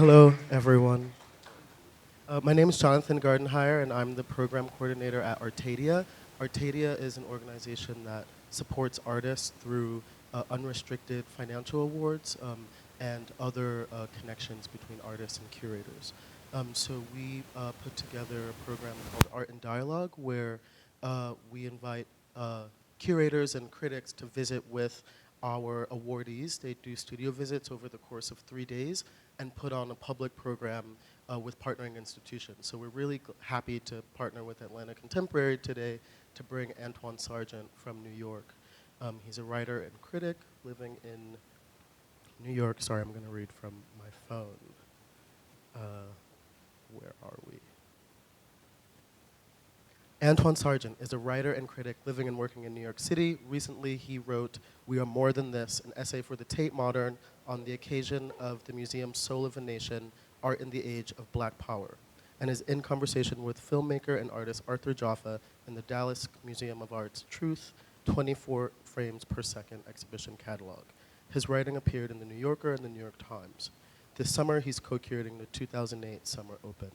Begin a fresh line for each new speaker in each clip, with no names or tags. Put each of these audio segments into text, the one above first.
Hello, everyone. My name is Jonathan Gardenhire, and I'm the program coordinator at Artadia. Artadia is an organization that supports artists through unrestricted financial awards and other connections between artists and curators. So we put together a program called Art and Dialogue, where we invite curators and critics to visit with our awardees. They do studio visits over the course of 3 days and put on a public program with partnering institutions. So we're really happy to partner with Atlanta Contemporary today to bring Antwaun Sargent from New York. He's a writer and critic living in New York. Sorry, I'm going to read from my phone. Where are we? Antwaun Sargent is a writer and critic living and working in New York City. Recently, he wrote We Are More Than This, an essay for the Tate Modern on the occasion of the museum's Soul of a Nation, Art in the Age of Black Power, and is in conversation with filmmaker and artist Arthur Jafa in the Dallas Museum of Art's Truth 24 frames per second exhibition catalog. His writing appeared in The New Yorker and The New York Times. This summer, he's co-curating the 2008 Summer Open.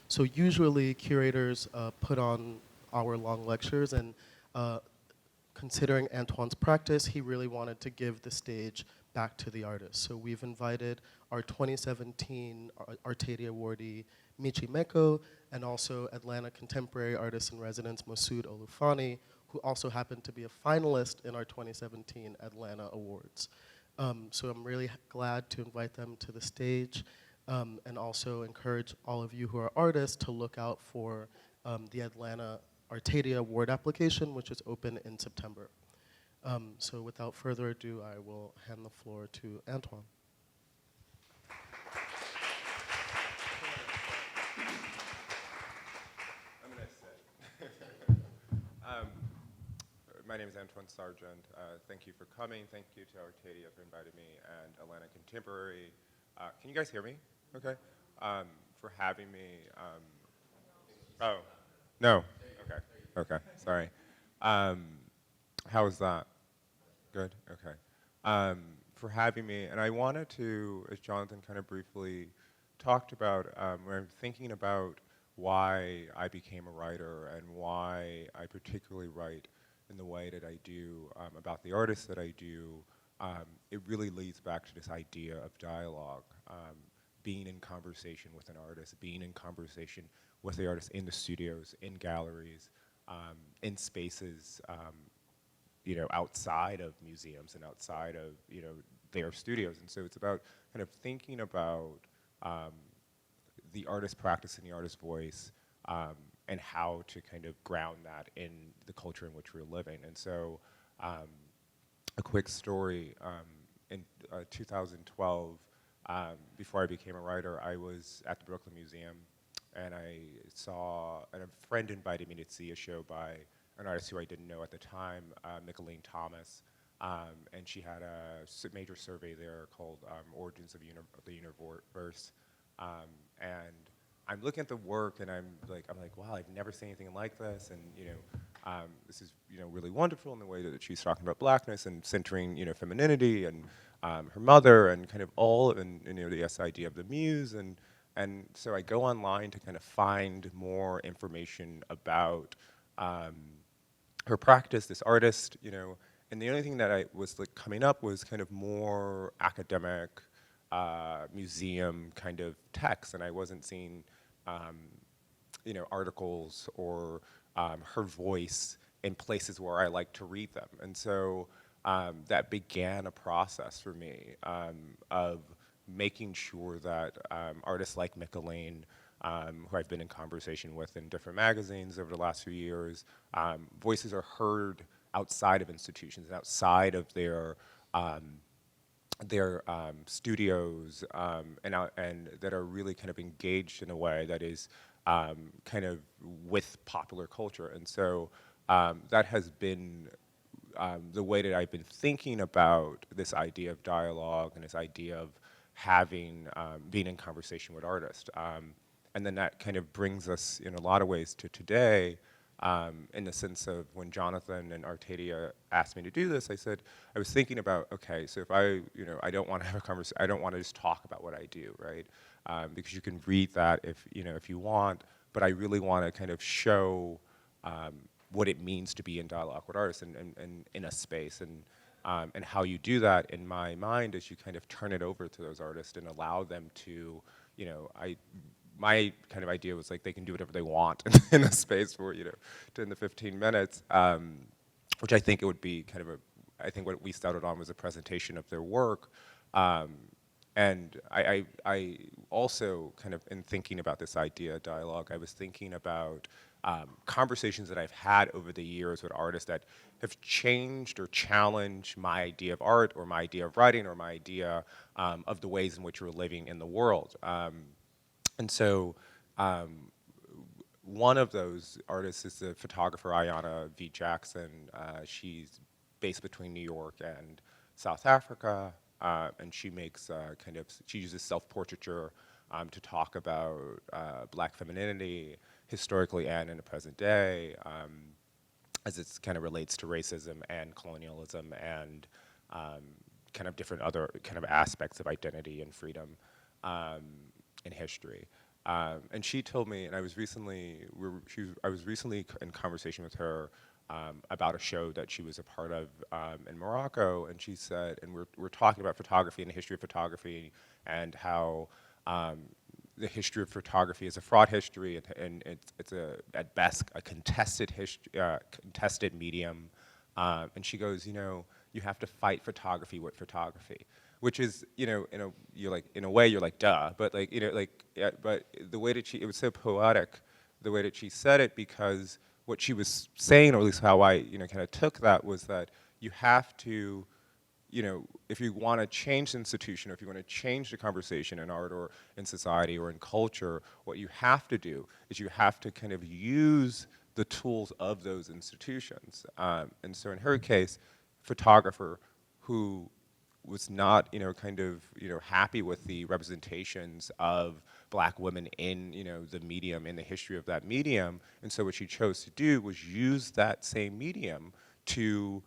So usually curators put on hour-long lectures, and considering Antwaun's practice, he really wanted to give the stage back to the artist. So we've invited our 2017 Artadia awardee, Michi Meko, and also Atlanta Contemporary Artist in Residence, Masud Olufani, who also happened to be a finalist in our 2017 Atlanta Awards. So I'm really glad to invite them to the stage. And also encourage all of you who are artists to look out for the Atlanta Artadia Award application, which is open in September. So without further ado, I will hand the floor to Antwaun.
I'm going to sit. My name is Antwaun Sargent. Thank you for coming. Thank you to Artadia for inviting me, and Atlanta Contemporary. Can you guys hear me? Okay. For having me. Oh, no. Okay. Okay. Sorry. How was that? Good. Okay. For having me, and I wanted to, as Jonathan kind of briefly talked about, when I'm thinking about why I became a writer and why I particularly write in the way that I do about the artists that I do, it really leads back to this idea of dialogue. Being in conversation with an artist, being in conversation with the artist in the studios, in galleries, in spaces, outside of museums and outside of, their studios. And so it's about kind of thinking about the artist practice and the artist's voice, and how to kind of ground that in the culture in which we're living. And so a quick story, in 2012, before I became a writer, I was at the Brooklyn Museum, and I saw, and a friend invited me to see a show by an artist who I didn't know at the time, Nicolene Thomas, and she had a major survey there called Origins of the Universe, and I'm looking at the work, and I'm like, wow, I've never seen anything like this, and this is really wonderful in the way that she's talking about blackness and centering femininity and her mother and kind of all, and this idea of the muse, and so I go online to kind of find more information about her practice, this artist, and the only thing that I was coming up was kind of more academic, museum kind of text, and I wasn't seeing articles or her voice in places where I like to read them. And so that began a process for me of making sure that artists like Nicolene, who I've been in conversation with in different magazines over the last few years, voices are heard outside of institutions and outside of their studios, and that are really kind of engaged in a way that is kind of with popular culture. And so that has been the way that I've been thinking about this idea of dialogue and this idea of having, being in conversation with artists. And then that kind of brings us in a lot of ways to today, in the sense of when Jonathan and Artadia asked me to do this, I was thinking about, okay, so if I don't want to have a conversation, I don't want to just talk about what I do, right? Because you can read that if you want, but I really want to kind of show what it means to be in dialogue with artists and in a space. And how you do that, in my mind, is you kind of turn it over to those artists and allow them to, my kind of idea was like they can do whatever they want in a space for 10 to 15 minutes, which I think it would be kind of I think what we started on was a presentation of their work, and I also kind of in thinking about this idea of dialogue, I was thinking about conversations that I've had over the years with artists that have changed or challenged my idea of art or my idea of writing or my idea of the ways in which we're living in the world. And so one of those artists is the photographer Ayanna V. Jackson. She's based between New York and South Africa, and she makes she uses self-portraiture to talk about black femininity historically and in the present day, as it kind of relates to racism and colonialism and kind of different other kind of aspects of identity and freedom in history. And she told me, and I was recently in conversation with her about a show that she was a part of in Morocco, and she said, and we're talking about photography and the history of photography and how the history of photography is a fraught history, and it's at best a contested contested medium. And she goes, you have to fight photography with photography, which is, in a way you're like, duh, but but the way that it was so poetic, the way that she said it, because what she was saying, or at least how I, kind of took that, was that you have to, if you want to change the institution, or if you want to change the conversation in art or in society or in culture, what you have to do is you have to kind of use the tools of those institutions. And so in her case, photographer who was not, happy with the representations of black women in, the medium, in the history of that medium. And so what she chose to do was use that same medium to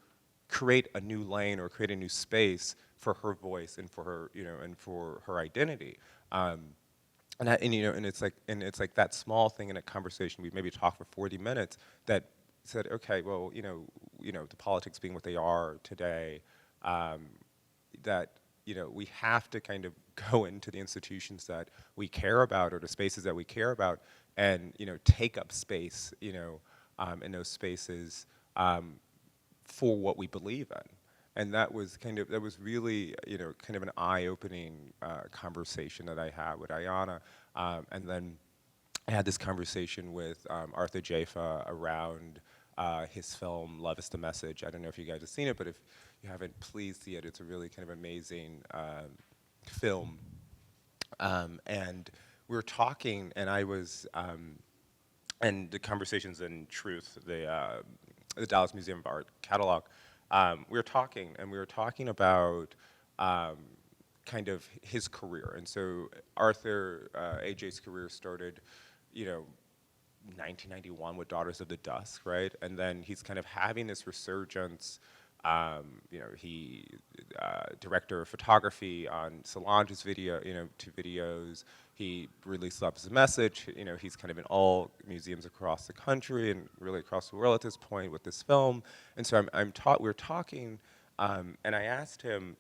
create a new lane or create a new space for her voice and for her, and for her identity. And it's like that small thing in a conversation, we maybe talked for 40 minutes, that said, okay, well, the politics being what they are today, that we have to kind of go into the institutions that we care about, or the spaces that we care about, and take up space in those spaces for what we believe in. And that was really kind of an eye-opening conversation that I had with Ayanna, and then I had this conversation with Arthur Jafa around his film Love is the Message. I don't know if you guys have seen it, but if you haven't, please see it. It's a really kind of amazing film. And we were talking, and I was, and the conversations in Truth, the Dallas Museum of Art catalog, we were talking, and we were talking about kind of his career. And so Arthur, AJ's career started, 1991 with Daughters of the Dusk, right? And then he's kind of having this resurgence. He director of photography on Solange's two videos. He released Love is a Message. He's kind of in all museums across the country and really across the world at this point with this film. And so we're talking, and I asked him,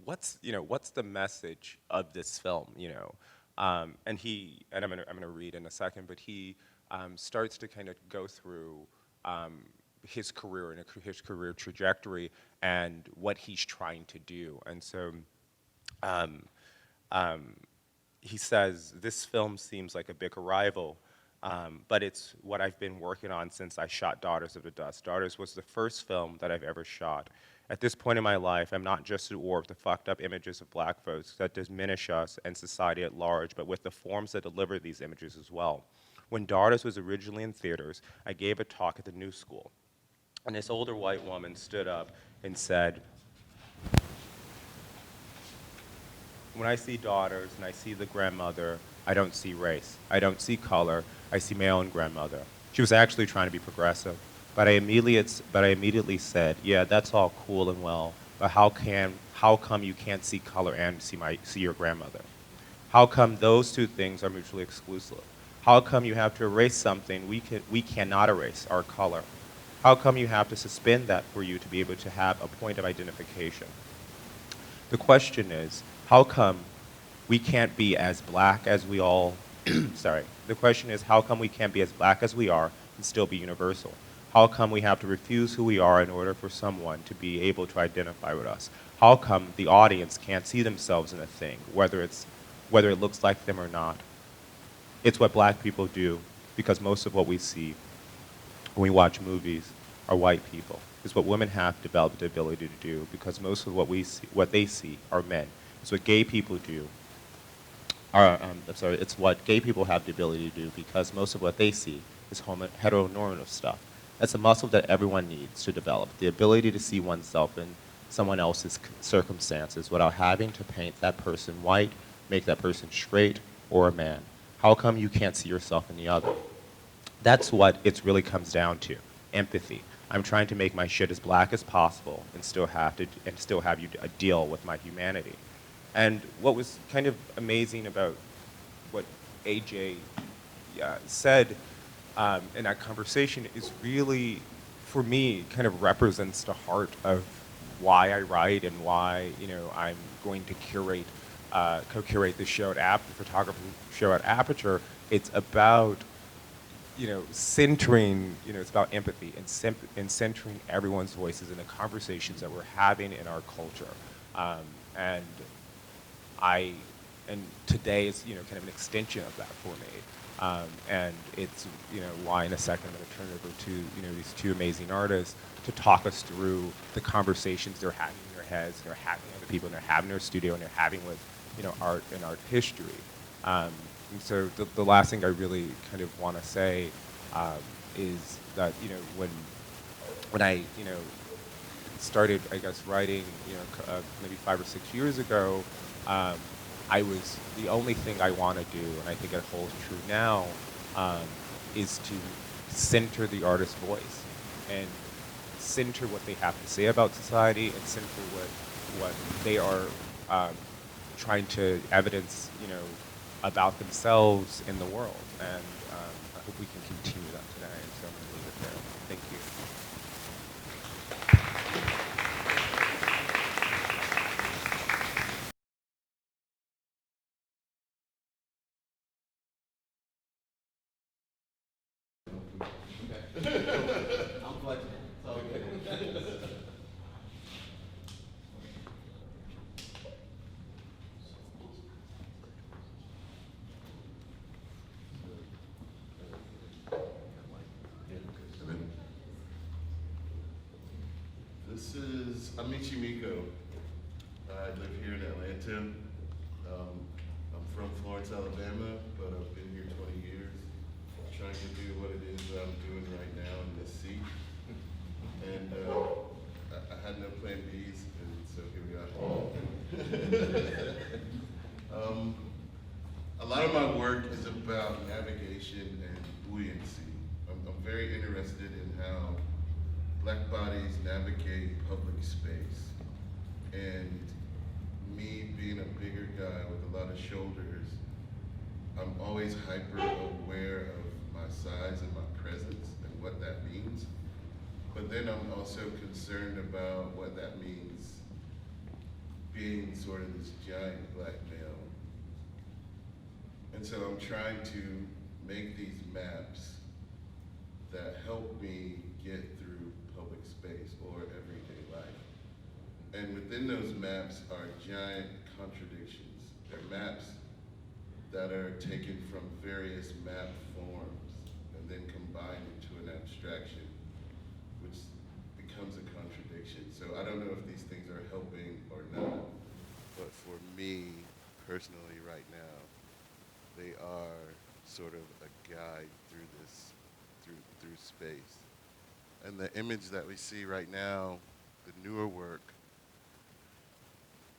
what's the message of this film, and I'm gonna read in a second, but he starts to kind of go through his career and his career trajectory and what he's trying to do. And so he says, this film seems like a big arrival, but it's what I've been working on since I shot Daughters of the Dust. Daughters was the first film that I've ever shot. At this point in my life, I'm not just at war with the fucked up images of black folks that diminish us and society at large, but with the forms that deliver these images as well. When Daughters was originally in theaters, I gave a talk at the New School. And this older white woman stood up and said, when I see Daughters and I see the grandmother, I don't see race. I don't see color. I see my own grandmother. She was actually trying to be progressive. But I immediately said, yeah, that's all cool and well, but how come you can't see color and see your grandmother? How come those two things are mutually exclusive? How come you have to erase something we cannot erase, our color? How come you have to suspend that for you to be able to have a point of identification? The question is, how come we can't be as black as we all, sorry, the question is, how come we can't be as black as we are and still be universal? How come we have to refuse who we are in order for someone to be able to identify with us? How come the audience can't see themselves in a thing, whether it looks like them or not? It's what black people do, because most of what we see when we watch movies are white people. It's what women have developed the ability to do, because most of what they see are men. It's what gay people do. It's what gay people have the ability to do, because most of what they see is heteronormative stuff. That's a muscle that everyone needs to develop, the ability to see oneself in someone else's circumstances without having to paint that person white, make that person straight, or a man. How come you can't see yourself in the other? That's what it really comes down to, empathy. I'm trying to make my shit as black as possible and still have you deal with my humanity. And what was kind of amazing about what AJ said in that conversation is really, for me, kind of represents the heart of why I write and why I'm going to co-curate the show at the photography show at Aperture. It's about centering, it's about empathy and centering everyone's voices in the conversations that we're having in our culture. And today is, kind of an extension of that for me. And it's, why in a second I'm going to turn it over to, these two amazing artists to talk us through the conversations they're having in their heads, and they're having with other people, and they're having in their studio, and they're having with, art and art history. And so the last thing I really kind of want to say is that, when I, started, I guess, writing, maybe 5 or 6 years ago, I was, the only thing I want to do, and I think it holds true now, is to center the artist's voice and center what they have to say about society, and center what they are trying to evidence, about themselves in the world. And I hope we can continue that today. So I'm going to leave it there. Thank you.
I'm Michi Meko. I live here in Atlanta. I'm from Florence, Alabama, but I've been here 20 years, trying to do what it is that I'm doing right now in this seat. And I had no plan Bs, and so here we are. A lot of my work is about navigation and buoyancy. I'm very interested in how Black bodies navigate public space. And me being a bigger guy with a lot of shoulders, I'm always hyper aware of my size and my presence and what that means. But then I'm also concerned about what that means being sort of this giant black male. And so I'm trying to make these maps that help me get through public space or everyday life. And within those maps are giant contradictions. They're maps that are taken from various map forms and then combined into an abstraction, which becomes a contradiction. So I don't know if these things are helping or not, but for me personally right now, they are sort of a guide through this, through space. And the image that we see right now, the newer work,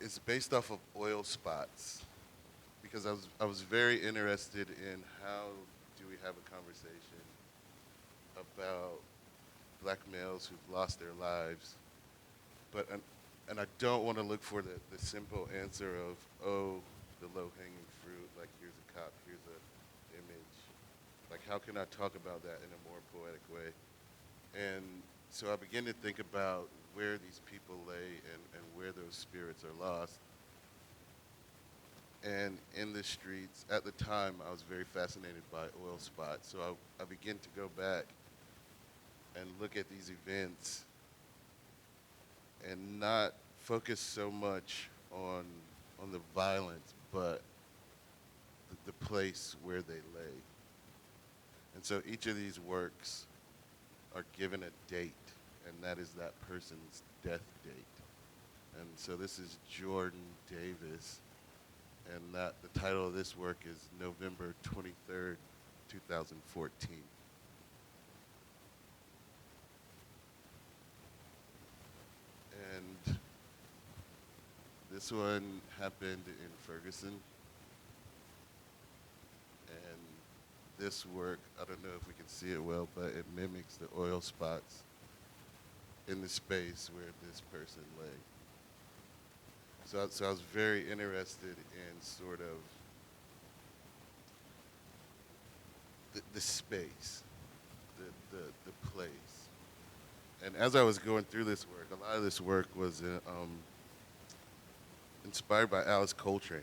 is based off of oil spots, because I was very interested in how do we have a conversation about black males who've lost their lives, but and I don't want to look for the simple answer of, oh, the low-hanging fruit, like here's a cop, here's a image. Like, how can I talk about that in a more poetic way? And so I begin to think about where these people lay and where those spirits are lost. And in the streets, at the time, I was very fascinated by oil spots. So I begin to go back and look at these events and not focus so much on the violence, but the place where they lay. And so each of these works are given a date, and that is that person's death date. And so this is Jordan Davis, and the title of this work is November 23rd, 2014. And this one happened in Ferguson. And this work, I don't know if we can see it well, but it mimics the oil spots in the space where this person lay. So I was very interested in sort of the space, the place. And as I was going through this work, a lot of this work was inspired by Alice Coltrane.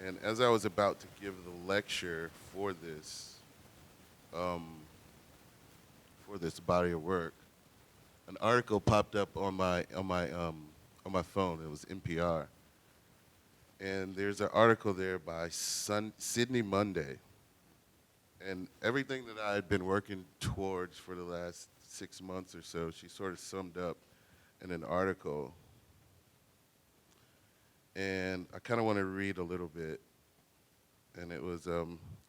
And as I was about to give the lecture for this body of work, an article popped up on my phone. It was NPR, and there's an article there by Sydney Monday. And everything that I had been working towards for the last 6 months or so, she sort of summed up in an article. And I kind of want to read a little bit. And it was,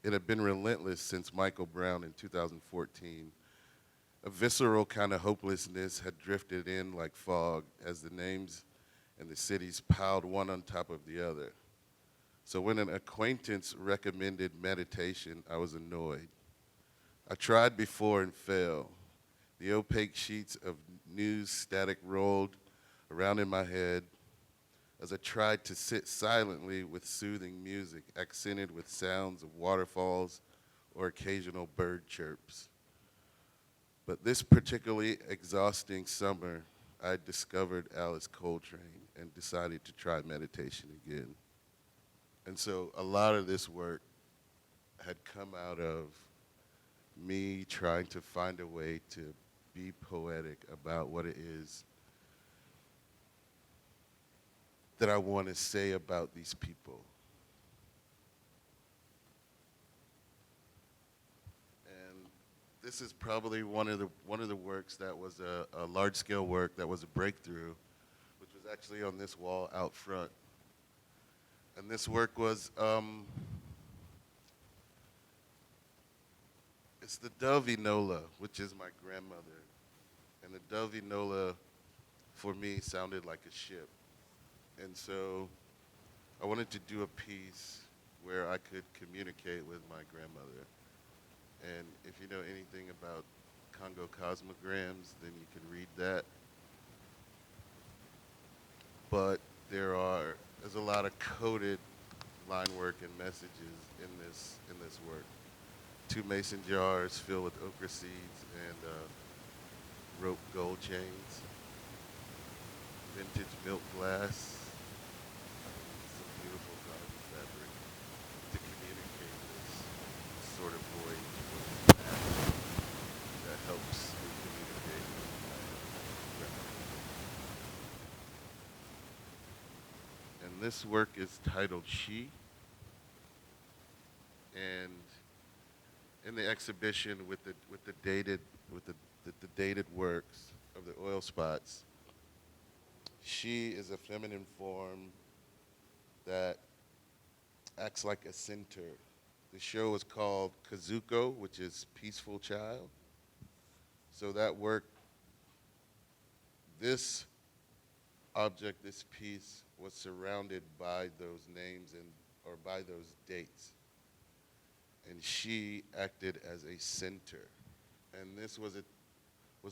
it had been relentless since Michael Brown in 2014. A visceral kind of hopelessness had drifted in like fog as the names and the cities piled one on top of the other. So when an acquaintance recommended meditation, I was annoyed. I tried before and failed. The opaque sheets of news static rolled around in my head as I tried to sit silently with soothing music, accented with sounds of waterfalls or occasional bird chirps. But this particularly exhausting summer, I discovered Alice Coltrane and decided to try meditation again. And so a lot of this work had come out of me trying to find a way to be poetic about what it is that I want to say about these people. And this is probably one of the works that was a large-scale work that was a breakthrough, which was actually on this wall out front. And this work was, it's the dove Enola, which is my grandmother. And the dove Enola, for me, sounded like a ship. And so I wanted to do a piece where I could communicate with my grandmother. And if you know anything about Congo cosmograms, then you can read that. But there's a lot of coded line work and messages in this work. 2 mason jars filled with okra seeds and rope gold chains. Vintage milk glass. Some beautiful garden fabric to communicate this sort of voyage with an that helps me communicate with my grandmother. And this work is titled She. And in the exhibition with the dated works of the oil spots, she is a feminine form that acts like a center. The show is called Kazuko, which is peaceful child. So that work, this object, this piece, was surrounded by those names and or by those dates. And she acted as a center. And this was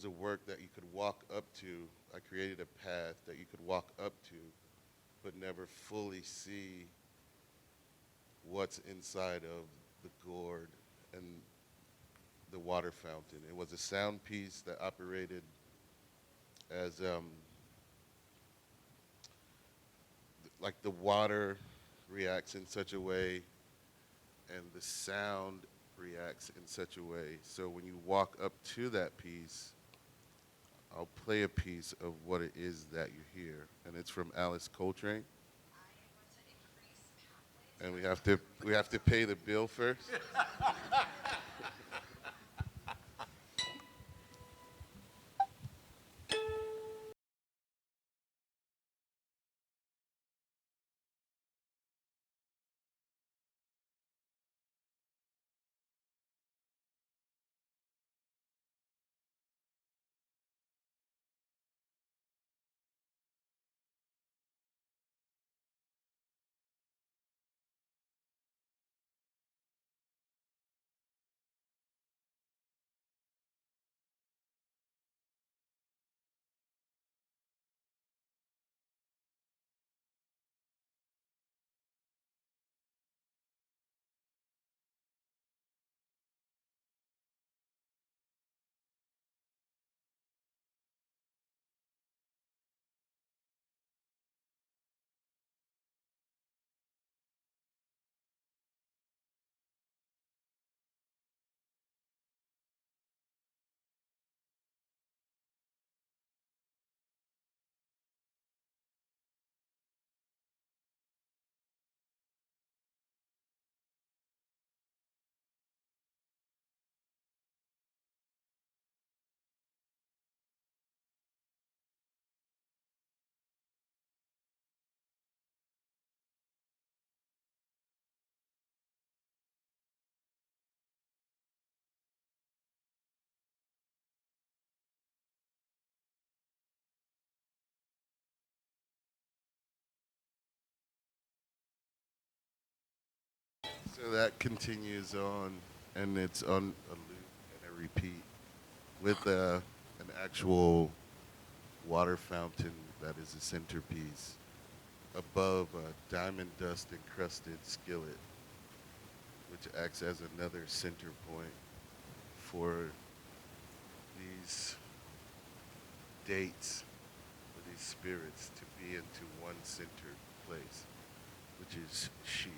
a work that you could walk up to. I created a path that you could walk up to, but never fully see what's inside of the gourd and the water fountain. It was a sound piece that operated as like the water reacts in such a way and the sound reacts in such a way. So when you walk up to that piece, I'll play a piece of what it is that you hear. And it's from Alice Coltrane. And we have to pay the bill first. So that continues on, and it's on a loop and a repeat with an actual water fountain that is a centerpiece above a diamond dust encrusted skillet, which acts as another center point for these dates, for these spirits to be into one centered place, which is she.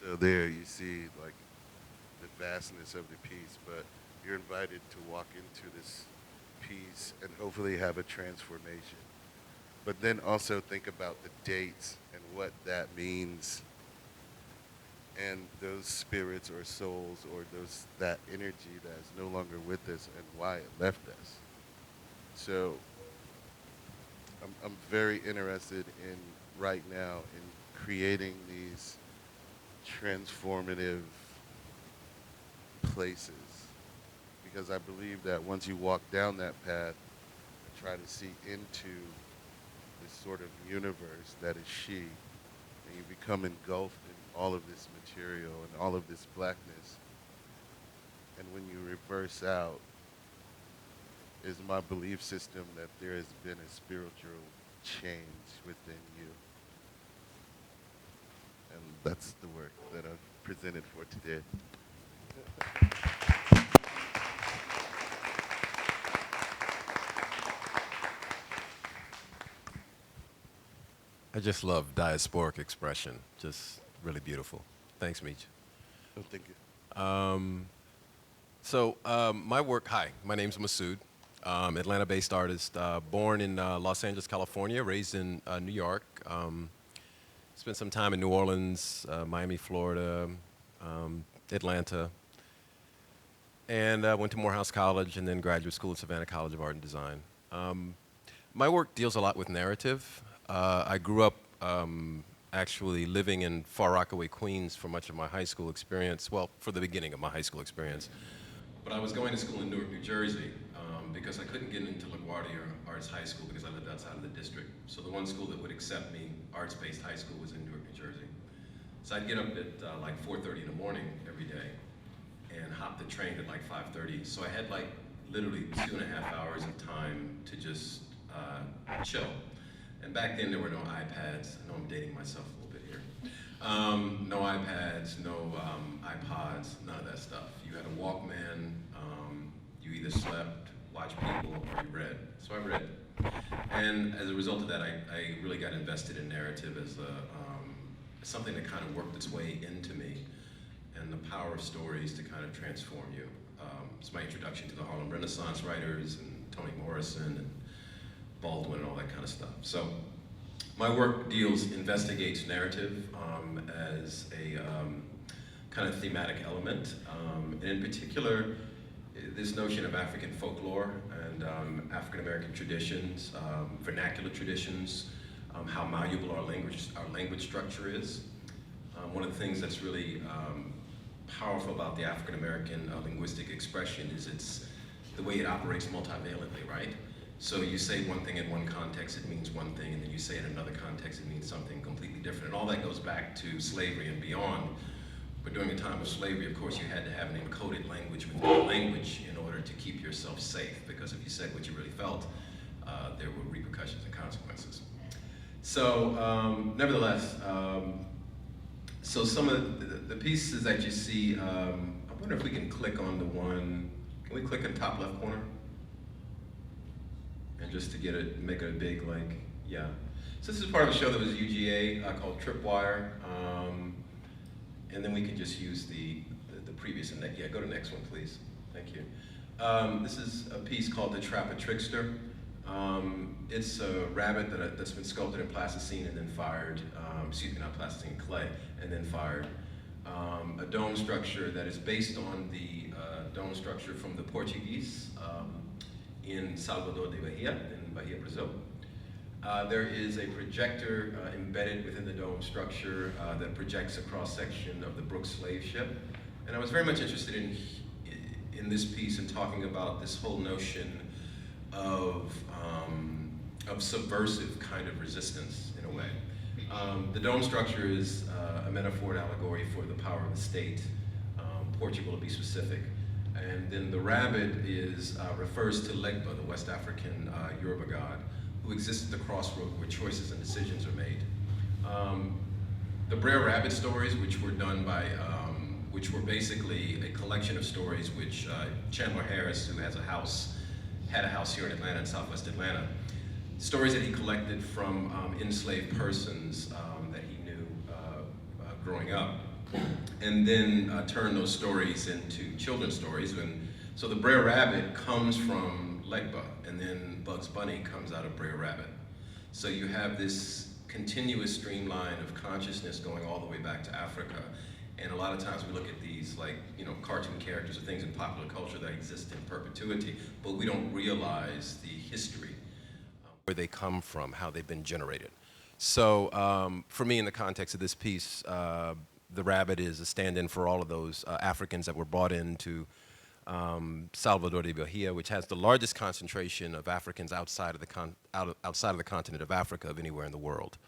So there you see like the vastness of the piece, but you're invited to walk into this piece and hopefully have a transformation. But then also think about the dates and what that means, and those spirits or souls or that energy that is no longer with us and why it left us. So I'm very interested in right now in creating these transformative places, because I believe that once you walk down that path and try to see into this sort of universe that is she, and you become engulfed in all of this material and all of this blackness, and when you reverse out, is my belief system that there has been a spiritual change within you. And that's the work that I've presented for today.
I just love diasporic expression. Just really beautiful. Thanks, Michi.
Oh, thank you.
My work, hi, my name's Masud. Atlanta-based artist, born in Los Angeles, California, raised in New York. Spent some time in New Orleans, Miami, Florida, Atlanta, and went to Morehouse College and then graduate school at Savannah College of Art and Design. My work deals a lot with narrative. I grew up actually living in Far Rockaway, Queens for much of my high school experience, well, for the beginning of my high school experience. But I was going to school in Newark, New Jersey, because I couldn't get into LaGuardia Arts High School because I lived outside of the district. So the one school that would accept me, arts-based high school, was in Newark, New Jersey. So I'd get up at like 4:30 in the morning every day and hop the train at like 5:30. So I had like literally 2.5 hours of time to just chill. And back then there were no iPads. I know I'm dating myself a little bit here. No iPads, no iPods, none of that stuff. You had a Walkman, you either slept, watched people, or you read. So I read. And as a result of that, I really got invested in narrative as something that kind of worked its way into me, and the power of stories to kind of transform you. It's my introduction to the Harlem Renaissance writers, and Toni Morrison, and Baldwin, and all that kind of stuff. So my work investigates narrative as a kind of thematic element, and in particular, this notion of African folklore and African-American traditions, vernacular traditions, how malleable our language structure is. One of the things that's really powerful about the African-American linguistic expression is it's the way it operates multivalently, right? So you say one thing in one context, it means one thing, and then you say it in another context, it means something completely different. And all that goes back to slavery and beyond. But during the time of slavery, of course, you had to have an encoded language within the language in order to keep yourself safe, because if you said what you really felt, there were repercussions and consequences. So, nevertheless, so some of the pieces that you see, I wonder if we can click on the one, can we click in the top left corner? And just to get it, make it a big, like, yeah. So this is part of a show that was UGA called Tripwire. And then we can just use the previous, and yeah, go to the next one, please. Thank you. This is a piece called The Trap a Trickster. It's a rabbit that's been sculpted in plasticine and then fired, excuse me, not plasticine, clay, and then fired. A dome structure that is based on the dome structure from the Portuguese in Salvador de Bahia, in Bahia, Brazil. There is a projector embedded within the dome structure that projects a cross-section of the Brooks slave ship. And I was very much interested in this piece and talking about this whole notion of subversive kind of resistance, in a way. The dome structure is a metaphor and allegory for the power of the state, Portugal to be specific. And then the rabbit refers to Legba, the West African Yoruba god, who exists at the crossroad where choices and decisions are made. The Brer Rabbit stories, which were done by, which were basically a collection of stories which Chandler Harris, who had a house here in Atlanta, in Southwest Atlanta, stories that he collected from enslaved persons that he knew growing up, and then turned those stories into children's stories. So the Brer Rabbit comes from Legba, and then Bugs Bunny comes out of Brer Rabbit. So you have this continuous streamline of consciousness going all the way back to Africa. And a lot of times we look at these, like, you know, cartoon characters or things in popular culture that exist in perpetuity, but we don't realize the history, where they come from, how they've been generated. So for me, in the context of this piece, the rabbit is a stand-in for all of those Africans that were brought into Salvador de Bahia, which has the largest concentration of Africans outside of the continent of Africa of anywhere in the world.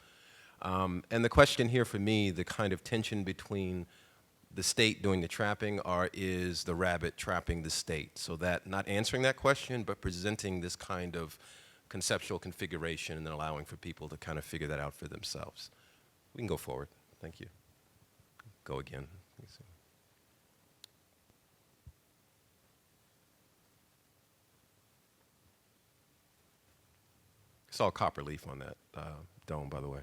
And the question here for me, the kind of tension between the state doing the trapping, or is the rabbit trapping the state? So that, not answering that question, but presenting this kind of conceptual configuration and then allowing for people to kind of figure that out for themselves. We can go forward. Thank you. Go again. Let me see. I saw copper leaf on that dome, by the way.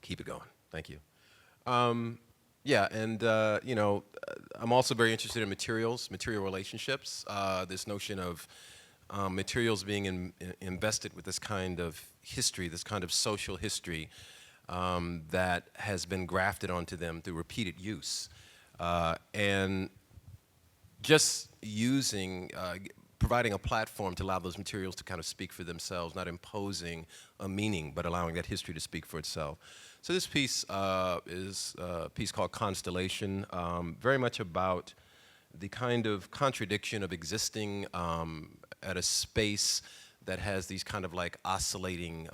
Keep it going. Thank you. Yeah, and you know, I'm also very interested in material relationships. This notion of materials being invested with this kind of history, this kind of social history that has been grafted onto them through repeated use. And just providing a platform to allow those materials to kind of speak for themselves, not imposing a meaning, but allowing that history to speak for itself. So this piece is a piece called Constellation, very much about the kind of contradiction of existing at a space that has these kind of like oscillating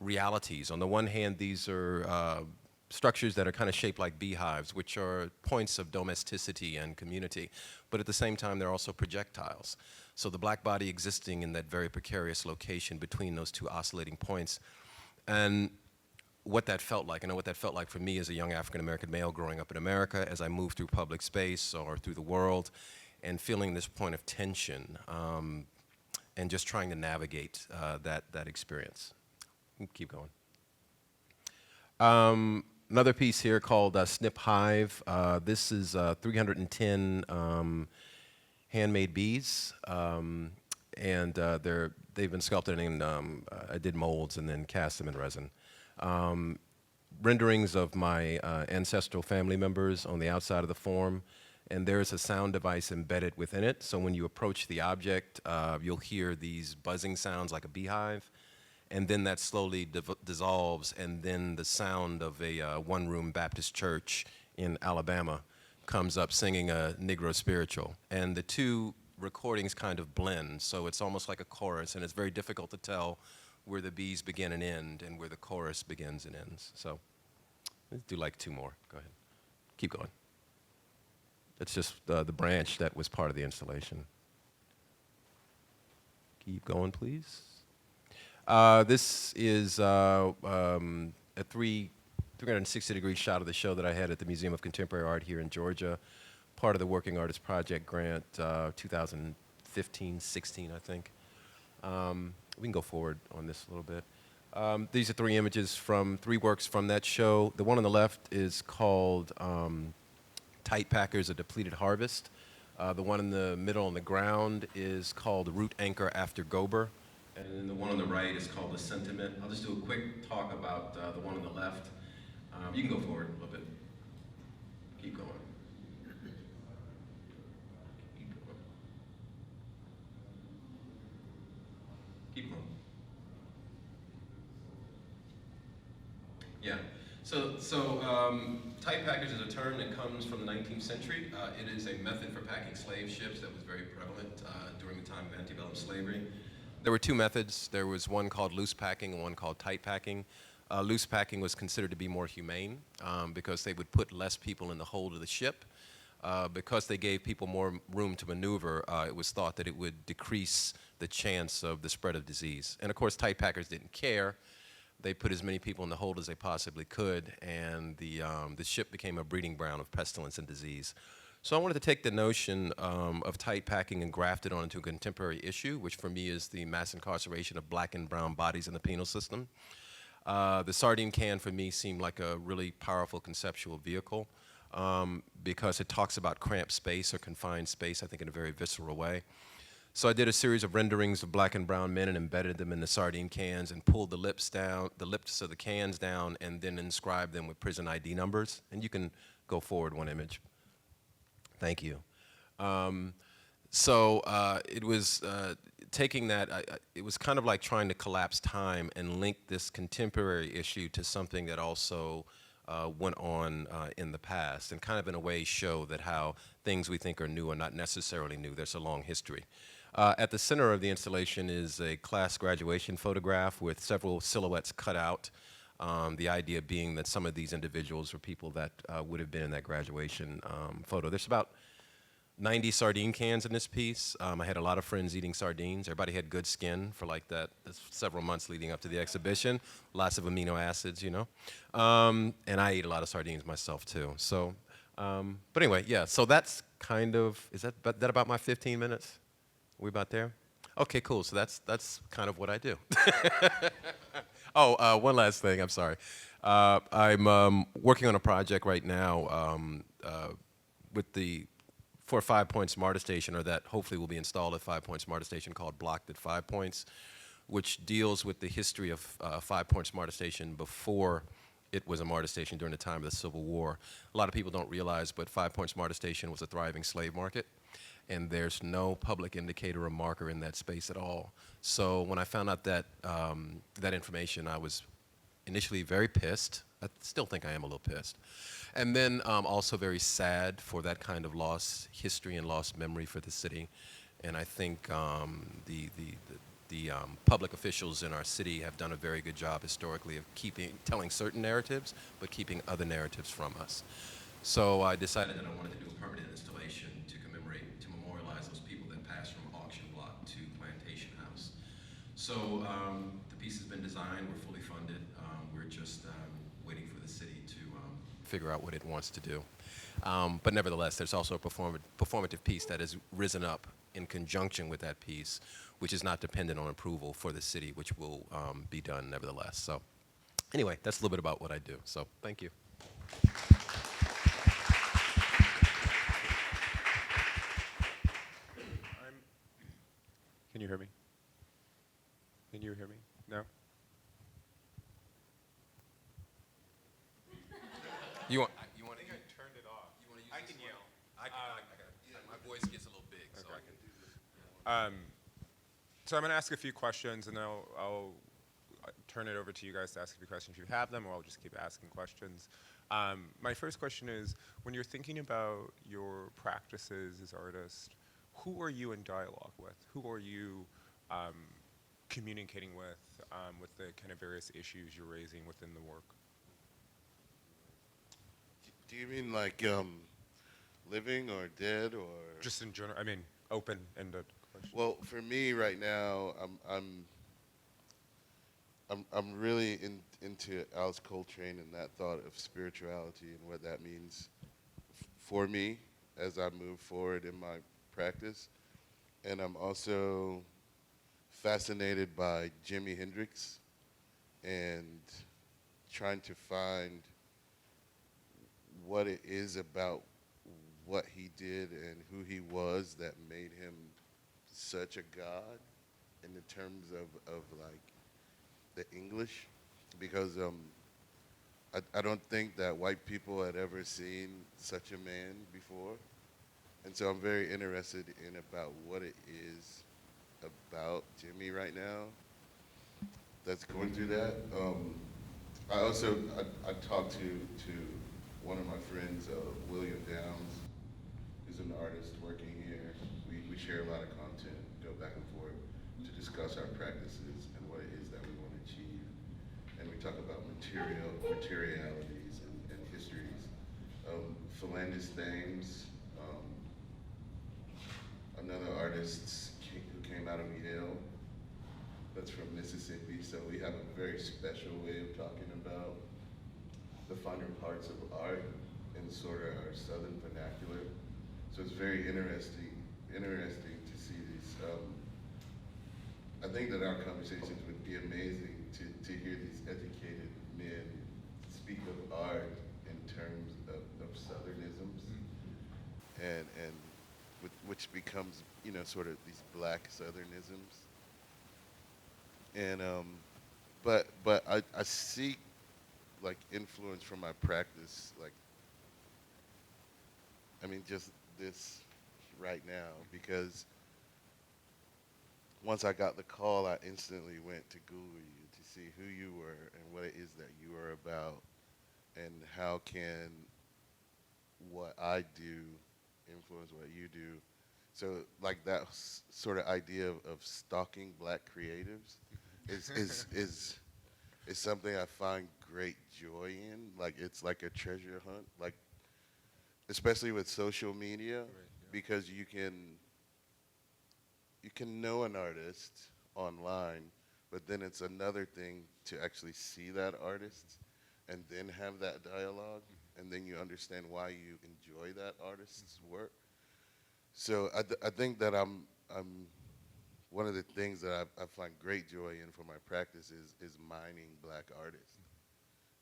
realities. On the one hand, these are structures that are kind of shaped like beehives, which are points of domesticity and community, but at the same time, they're also projectiles. So the black body existing in that very precarious location between those two oscillating points. And what that felt like, I know what that felt like for me as a young African-American male growing up in America as I moved through public space or through the world and feeling this point of tension and just trying to navigate that experience. Keep going. Another piece here called Snip Hive. This is 310 handmade bees, and they've been sculpted and I did molds and then cast them in resin. Renderings of my ancestral family members on the outside of the form, and there's a sound device embedded within it. So when you approach the object, you'll hear these buzzing sounds like a beehive, and then that slowly dissolves, and then the sound of a one-room Baptist church in Alabama comes up singing a Negro spiritual. And the two recordings kind of blend, so it's almost like a chorus, and it's very difficult to tell where the bees begin and end and where the chorus begins and ends. So let's do like two more. Go ahead. Keep going. It's just the branch that was part of the installation. Keep going, please. This is a 360-degree shot of the show that I had at the Museum of Contemporary Art here in Georgia, part of the Working Artist Project grant, 2015-16, I think. We can go forward on this a little bit. These are three images from three works from that show. The one on the left is called Tight Packers, A Depleted Harvest. The one in the middle on the ground is called Root Anchor After Gober. And then the one on the right is called The Sentiment. I'll just do a quick talk about the one on the left. You can go forward a little bit. Keep going. Keep going. Keep going. Yeah. So tight packers is a term that comes from the 19th century. It is a method for packing slave ships that was very prevalent during the time of antebellum slavery. There were two methods. There was one called loose packing and one called tight packing. Loose packing was considered to be more humane because they would put less people in the hold of the ship. Because they gave people more room to maneuver, it was thought that it would decrease the chance of the spread of disease. And of course, tight packers didn't care. They put as many people in the hold as they possibly could, and the ship became a breeding ground of pestilence and disease. So I wanted to take the notion of tight packing and graft it onto a contemporary issue, which for me is the mass incarceration of black and brown bodies in the penal system. The sardine can for me seemed like a really powerful conceptual vehicle because it talks about cramped space or confined space, I think in a very visceral way. So I did a series of renderings of black and brown men and embedded them in the sardine cans and pulled the lips of the cans down and then inscribed them with prison ID numbers. And you can go forward one image. Thank you. It was taking that, it was kind of like trying to collapse time and link this contemporary issue to something that also went on in the past and kind of in a way show that how things we think are new are not necessarily new. There's a long history. At the center of the installation is a class graduation photograph with several silhouettes cut out. The idea being that some of these individuals were people that would have been in that graduation photo. There's about 90 sardine cans in this piece. I had a lot of friends eating sardines. Everybody had good skin for like that several months leading up to the exhibition. Lots of amino acids, you know. And I ate a lot of sardines myself too. So, but anyway, yeah. So that's kind of, is that about my 15 minutes? We about there? Okay, cool. So that's kind of what I do. Oh, one last thing. I'm sorry. I'm working on a project right now for a 5 Points MARTA station, or that hopefully will be installed at 5 Points MARTA station, called Blocked at 5 Points, which deals with the history of 5 Points MARTA station before it was a MARTA station during the time of the Civil War. A lot of people don't realize, but 5 Points MARTA station was a thriving slave market, and there's no public indicator or marker in that space at all. So when I found out that that information, I was initially very pissed, I still think I am a little pissed. And then also very sad for that kind of lost history and lost memory for the city. And I think the public officials in our city have done a very good job historically of telling certain narratives, but keeping other narratives from us. So I decided that I wanted to do a permanent installation to memorialize those people that passed from auction block to plantation house. So the piece has been designed, we're fully funded. We're just waiting for the city to figure out what it wants to do. But nevertheless, there's also a performative piece that has risen up in conjunction with that piece, which is not dependent on approval for the city, which will be done nevertheless. So anyway, that's a little bit about what I do. So thank you.
Can you hear me? Can you hear me? No?
You want?
I think I turned it off.
You want to use
I
this
can
one?
yell.
My voice gets a little big, so
Okay.
I can do this.
So I'm going to ask a few questions, and then I'll turn it over to you guys to ask a few questions if you have them, or I'll just keep asking questions. My first question is, when you're thinking about your practices as artists, who are you in dialogue with? Who are you communicating with the kind of various issues you're raising within the work?
Do you mean like living or dead or?
Just in general, I mean, open-ended question.
Well, for me right now, I'm really into Alice Coltrane and that thought of spirituality and what that means for me as I move forward in my practice. And I'm also fascinated by Jimi Hendrix and trying to find what it is about what he did and who he was that made him such a god in the terms of like the English, because I don't think that white people had ever seen such a man before. And so I'm very interested in about what it is about Jimmy right now that's going through that. I talked to one of my friends, William Downs, who's an artist working here. We share a lot of content, go back and forth to discuss our practices and what it is that we want to achieve. And we talk about materialities and histories. Philandus Thames, another artist who came out of Yale, that's from Mississippi. So we have a very special way of talking about the finer parts of art in sort of our southern vernacular. So it's very interesting to see these. I think that our conversations would be amazing to hear these educated men speak of art in terms of southernisms, and which becomes, you know, sort of these black southernisms. And but I seek like influence from my practice, like, I mean, just this right now, because once I got the call, I instantly went to Google you to see who you were and what it is that you are about, and how can what I do influence what you do. So like that sort of idea of stalking black creatives is something I find great joy in. Like it's like a treasure hunt, like especially with social media, because you can know an artist online, but then it's another thing to actually see that artist and then have that dialogue, and then you understand why you enjoy that artist's work. So I think that I'm one of the things that I find great joy in for my practice is mining black artists,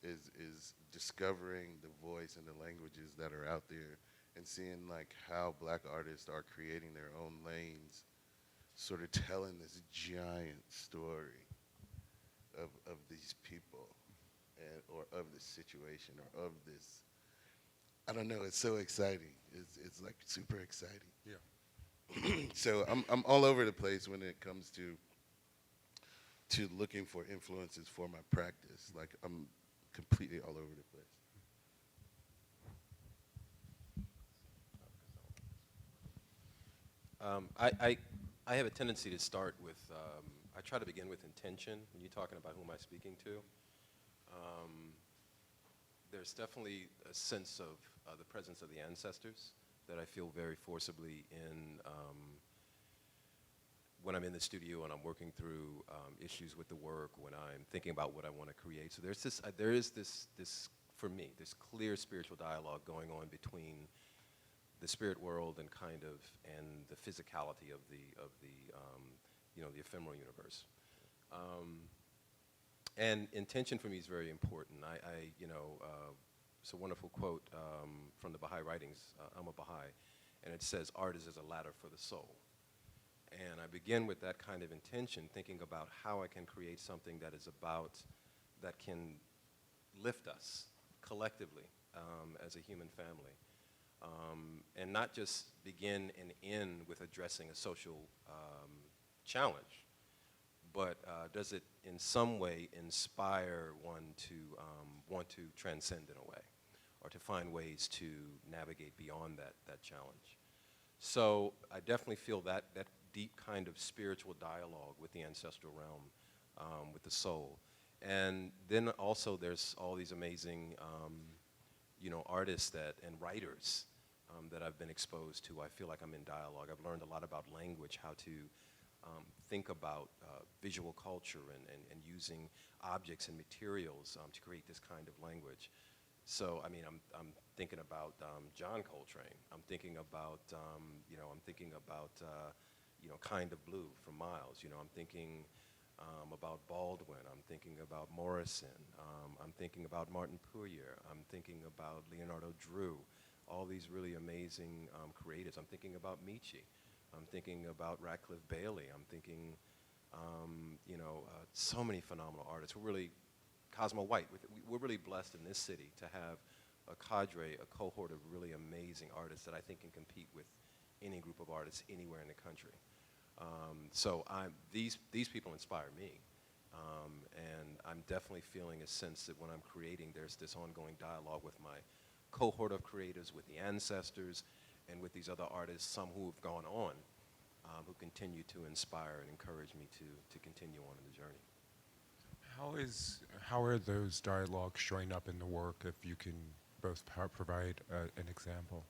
is discovering the voice and the languages that are out there, and seeing like how black artists are creating their own lanes, sort of telling this giant story of these people, and or of this situation, or of this. I don't know. It's so exciting. It's like super exciting.
Yeah.
So I'm all over the place when it comes to looking for influences for my practice. Like I'm completely all over the place.
I have a tendency to start with, I try to begin with intention when you're talking about who am I speaking to. There's definitely a sense of the presence of the ancestors that I feel very forcibly in when I'm in the studio and I'm working through issues with the work, when I'm thinking about what I want to create. So there is this, for me, this clear spiritual dialogue going on between the spirit world and and the physicality of the ephemeral universe. And intention for me is very important. It's a wonderful quote from the Baha'i writings. I'm a Baha'i, and it says, "Art is as a ladder for the soul." And I begin with that kind of intention, thinking about how I can create something that can lift us collectively as a human family. And not just begin and end with addressing a social challenge, but does it in some way inspire one to want to transcend in a way, or to find ways to navigate beyond that challenge. So I definitely feel that deep kind of spiritual dialogue with the ancestral realm, with the soul. And then also there's all these amazing artists and writers that I've been exposed to. I feel like I'm in dialogue. I've learned a lot about language, how to think about visual culture and using objects and materials to create this kind of language. So, I mean, I'm thinking about John Coltrane. I'm thinking about, Kind of Blue from Miles. I'm thinking about Baldwin. I'm thinking about Morrison. I'm thinking about Martin Puryear. I'm thinking about Leonardo Drew. All these really amazing creators. I'm thinking about Michi. I'm thinking about Radcliffe Bailey. I'm thinking, so many phenomenal artists. We're really, Cosmo White, we're really blessed in this city to have a cadre, a cohort of really amazing artists that I think can compete with any group of artists anywhere in the country. So these people inspire me. And I'm definitely feeling a sense that when I'm creating, there's this ongoing dialogue with my cohort of creators, with the ancestors, and with these other artists, some who have gone on, who continue to inspire and encourage me to continue on in the journey.
How are those dialogues showing up in the work, if you can both provide an example?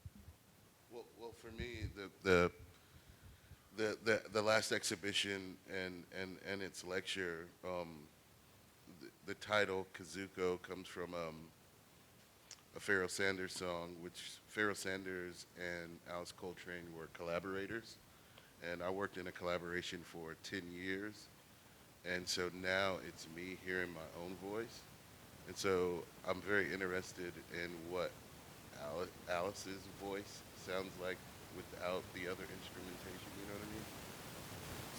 Well, for me, the last exhibition and its lecture, the title Kazuko comes from a Pharoah Sanders song, which Pharoah Sanders and Alice Coltrane were collaborators, and I worked in a collaboration for 10 years, and so now it's me hearing my own voice, and so I'm very interested in what Alice's voice sounds like without the other instrumentation, you know what I mean?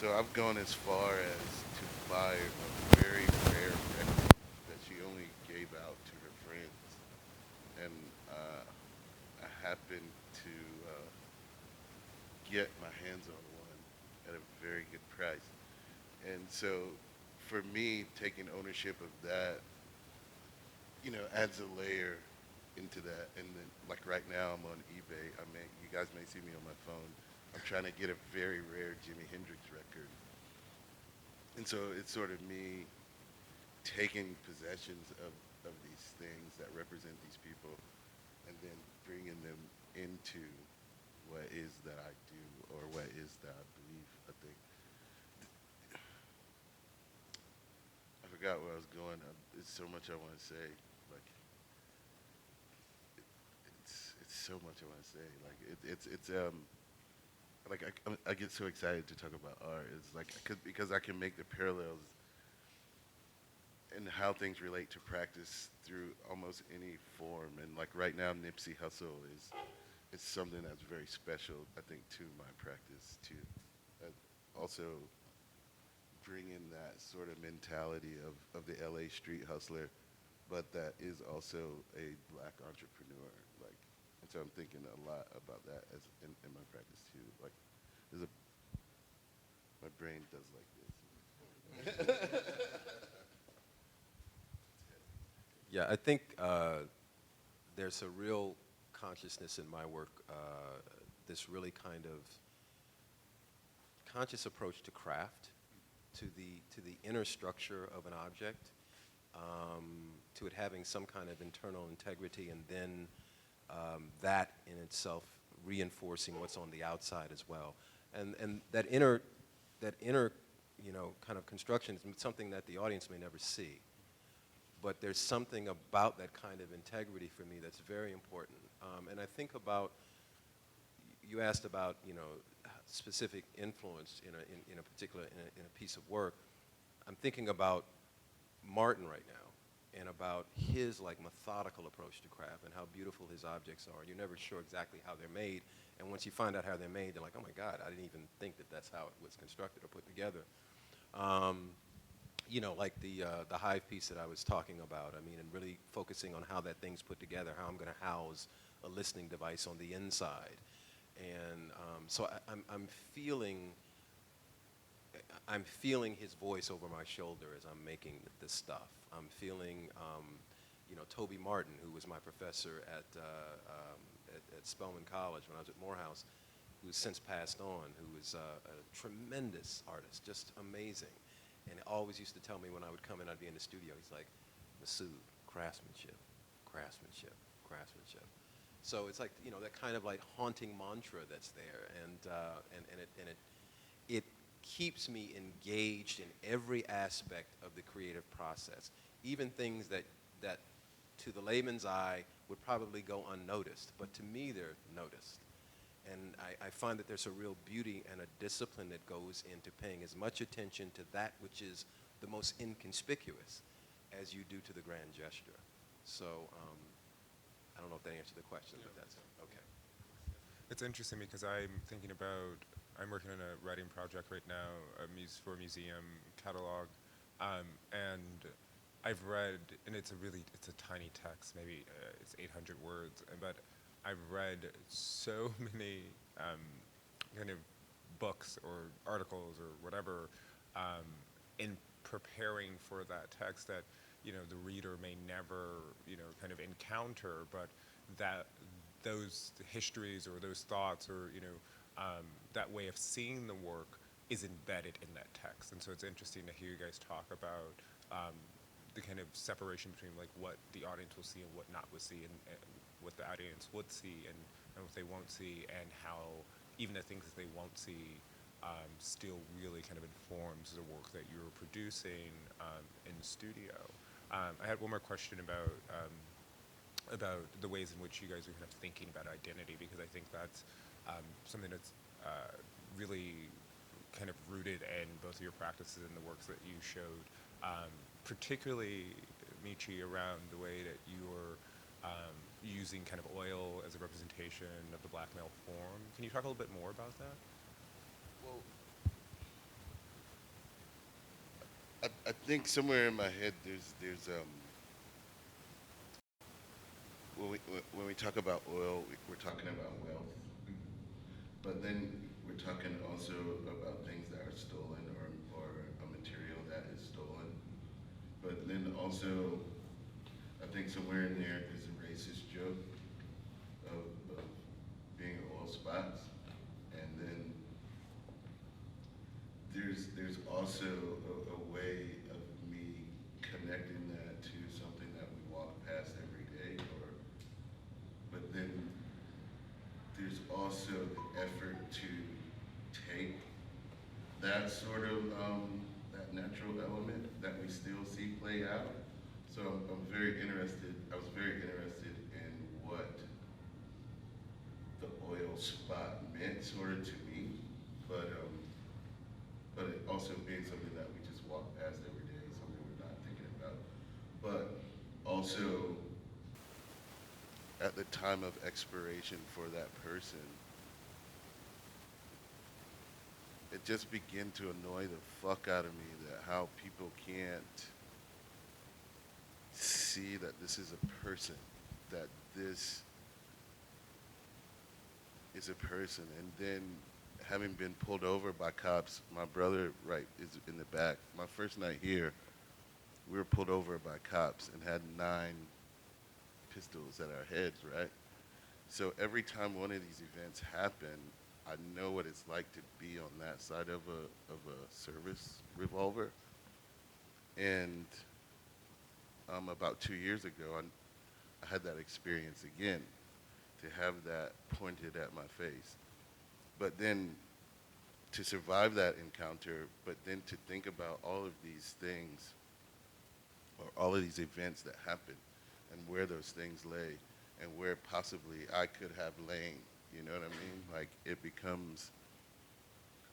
So I've gone as far as to buy a very rare record that she only gave out to her friends, and I happened to get my hands on one at a very good price. And so for me, taking ownership of that, adds a layer into that. And then, like right now, I'm on eBay. You guys may see me on my phone. I'm trying to get a very rare Jimi Hendrix record. And so it's sort of me taking possessions of these things that represent these people and then bringing them into what is that I do or what is that I believe, I think. I forgot where I was going. It's so much I want to say. Like, it's so much I want to say. Like, I get so excited to talk about art. It's like, because I can make the parallels and how things relate to practice through almost any form. And like right now, Nipsey Hussle is something that's very special, I think, to my practice too. Also bringing that sort of mentality of the LA street hustler, but that is also a black entrepreneur. Like, and so I'm thinking a lot about that as in my practice too. Like, my brain does like this.
Yeah, I think there's a real consciousness in my work, this really kind of conscious approach to craft, to the inner structure of an object, to it having some kind of internal integrity, and then that in itself reinforcing what's on the outside as well. And that inner, you know, kind of construction is something that the audience may never see. But there's something about that kind of integrity for me that's very important. And I think about, you asked about, you know, specific influence in a particular, in a piece of work. I'm thinking about Martin right now, and about his like methodical approach to craft and how beautiful his objects are. You're never sure exactly how they're made, and once you find out how they're made, you're like, oh my God, I didn't even think that that's how it was constructed or put together. You know, like the hive piece that I was talking about. I mean, and really focusing on how that thing's put together, how I'm going to house a listening device on the inside, and so I'm feeling his voice over my shoulder as I'm making this stuff. I'm feeling, you know, Toby Martin, who was my professor at Spelman College when I was at Morehouse, who's since passed on, who is a tremendous artist, just amazing. And he always used to tell me when I would come in, I'd be in the studio, he's like, Masud, craftsmanship, craftsmanship, craftsmanship. So it's like, you know, that kind of like haunting mantra that's there, and it keeps me engaged in every aspect of the creative process, even things that to the layman's eye would probably go unnoticed, but to me they're noticed. And I find that there's a real beauty and a discipline that goes into paying as much attention to that which is the most inconspicuous as you do to the grand gesture. So I don't know if that answered the question, but that's okay.
It's interesting because I'm working on a writing project right now, for a museum catalog, and I've read, and it's a tiny text, maybe it's 800 words, but I've read so many kind of books or articles or whatever in preparing for that text that, you know, the reader may never, you know, kind of encounter, but that those histories or those thoughts or, you know, that way of seeing the work is embedded in that text. And so it's interesting to hear you guys talk about the kind of separation between like what the audience will see and what not will see, and what the audience would see and what they won't see, and how even the things that they won't see still really kind of informs the work that you're producing in the studio. I had one more question about the ways in which you guys are kind of thinking about identity, because I think that's something that's really kind of rooted in both of your practices and the works that you showed, particularly, Michi, around the way that you're using kind of oil as a representation of the black male form. Can you talk a little bit more about that?
Well, I think somewhere in my head there's when we talk about oil, we're talking about wealth, but then we're talking also about things that are stolen, or a material that is stolen. But then also, I think somewhere in there is a racist joke of being oil spots, and then there's also a way of me connecting that to something that we walk past every day, but then there's also the effort to take that sort of that natural element that we still see play out. So I'm very interested. I was very interested in what the oil spot meant, sort of, to me, but it also being something that we just walk past every day, something we're not thinking about. But also, at the time of expiration for that person, it just began to annoy the fuck out of me that how people can't see that this is a person, that this is a person. And then having been pulled over by cops, my brother is in the back. My first night here, we were pulled over by cops and had 9 pistols at our heads, right? So every time one of these events happen, I know what it's like to be on that side of a service revolver. And about 2 years ago, I had that experience again, to have that pointed at my face. But then to survive that encounter, but then to think about all of these things, or all of these events that happen, and where those things lay, and where possibly I could have lain, you know what I mean? Like, it becomes,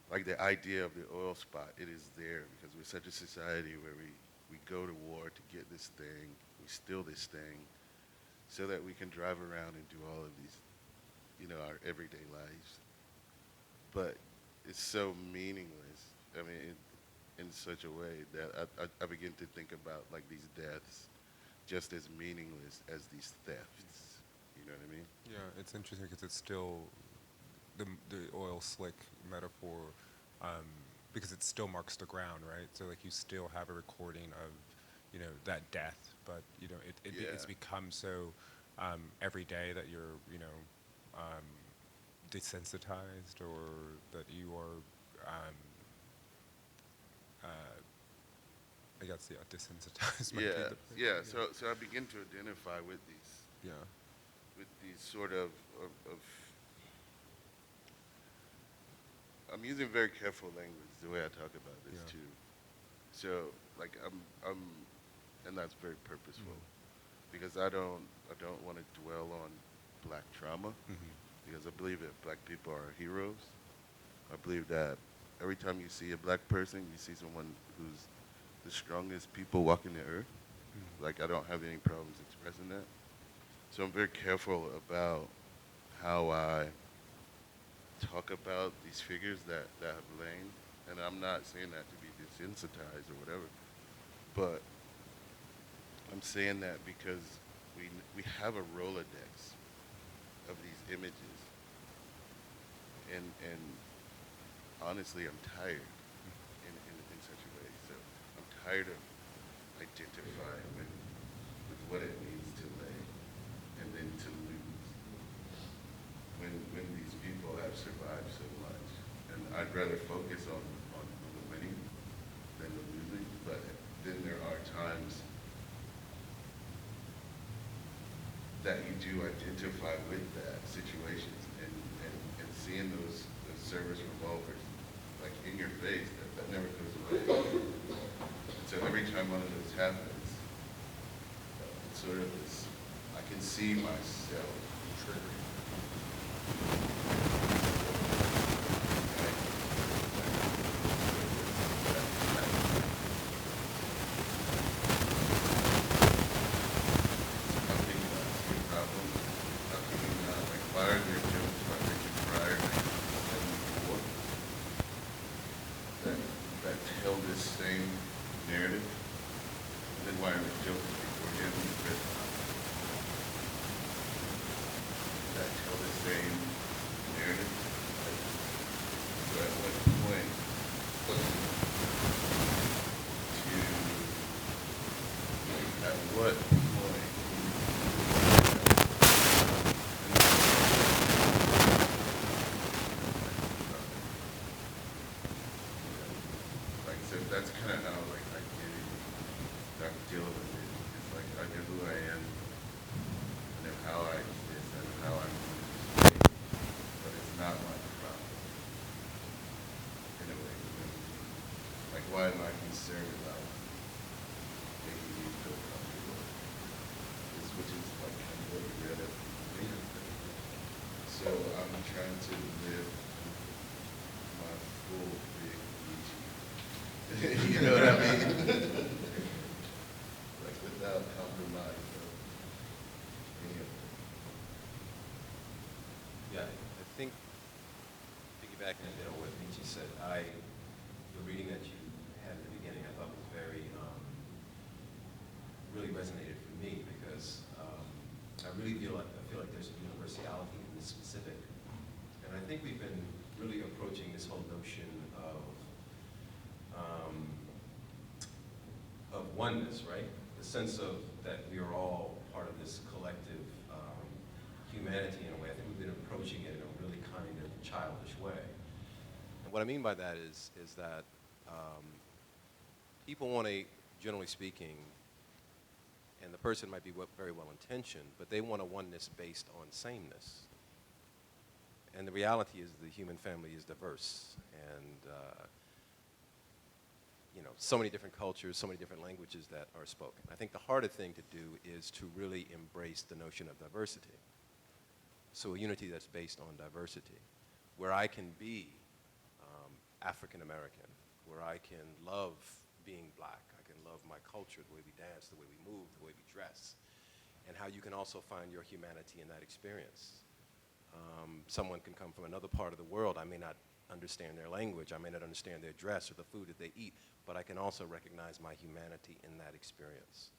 like the idea of the oil spot, it is there because we're such a society where we go to war to get this thing, we steal this thing, so that we can drive around and do all of these, you know, our everyday lives. But it's so meaningless, I mean, in such a way that I begin to think about like these deaths just as meaningless as these thefts, you know what I mean?
Yeah, it's interesting because it's still the oil slick metaphor, because it still marks the ground, right? So like you still have a recording of, you know, that death, but you know it's
Yeah.
become so everyday that you're, you know, desensitized, or that you are, I guess, yeah, desensitized might be
Yeah,
the phrase.
yeah. So I begin to identify with
Yeah.
these sort of I'm using very careful language the way I talk about this
Yeah.
too. So like I'm and that's very purposeful because I don't want to dwell on black trauma because I believe that black people are heroes. I believe that every time you see a black person, you see someone who's the strongest people walking the earth. Like, I don't have any problems expressing that. So I'm very careful about how I talk about these figures that have lain. And I'm not saying that to be desensitized or whatever, but I'm saying that because we have a Rolodex of these images. And honestly, I'm tired in such a way. So I'm tired of identifying with what it means to lay and then to lose. When these people have survived so much. And I'd rather focus on the winning than the losing. But then there are times that you do identify with that situations and seeing those service revolvers like in your face, that never goes away. So every time one of those happens, it's sort of this, I can see myself triggering. That's kind of how like I deal with it. It's like I know who I am, I know how I exist, I know how I'm going to stay, but it's not my problem. In a way, you know? Like, why am I concerned about making you feel comfortable? Which is like kind of what we read at the beginning. So I'm trying to live my full big Michi. You know what I mean? Like, without compromise of any of it.
Yeah, I think, piggybacking a bit on what Michi said, the reading that you had at the beginning, I thought was very, really resonated for me because I really feel like there's a universality in this specific. And I think we've been really approaching this whole notion of oneness, right? The sense of that we are all part of this collective humanity in a way. I think we've been approaching it in a really kind of childish way. And what I mean by that is that people want a, generally speaking, and the person might be very well intentioned, but they want a oneness based on sameness. And the reality is the human family is diverse, and so many different cultures, so many different languages that are spoken. I think the harder thing to do is to really embrace the notion of diversity. So a unity that's based on diversity, where I can be African American, where I can love being black, I can love my culture, the way we dance, the way we move, the way we dress, and how you can also find your humanity in that experience. Someone can come from another part of the world. I may not understand their language, I may not understand their dress or the food that they eat, but I can also recognize my humanity in that experience.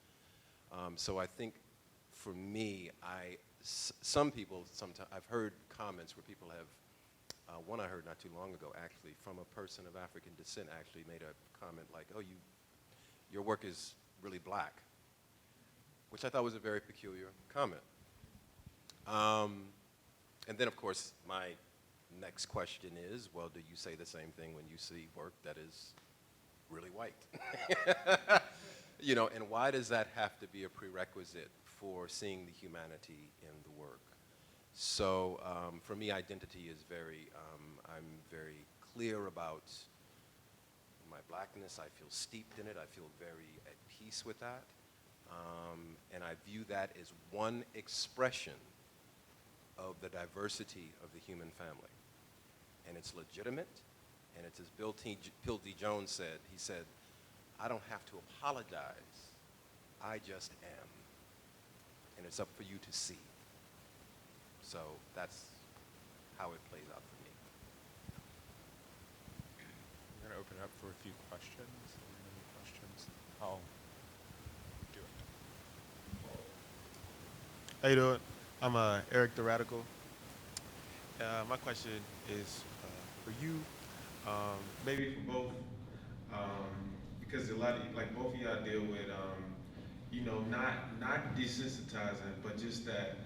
So I think for me, some people, sometimes, I've heard comments where people have, one I heard not too long ago actually, from a person of African descent actually made a comment like, oh, your work is really black, which I thought was a very peculiar comment. And then of course, my next question is, well, do you say the same thing when you see work that is really white? And why does that have to be a prerequisite for seeing the humanity in the work? So for me, identity is I'm very clear about my blackness. I feel steeped in it. I feel very at peace with that. And I view that as one expression of the diversity of the human family. And it's legitimate, and it's as Bill D. Jones said, he said, I don't have to apologize, I just am. And it's up for you to see. So that's how it plays out for me.
I'm going to open it up for a few questions. Any questions? I'll do it.
How you doing? I'm Eric the Radical. My question is for you, maybe for both, because a lot of, like both of y'all deal with, not desensitizing, but just that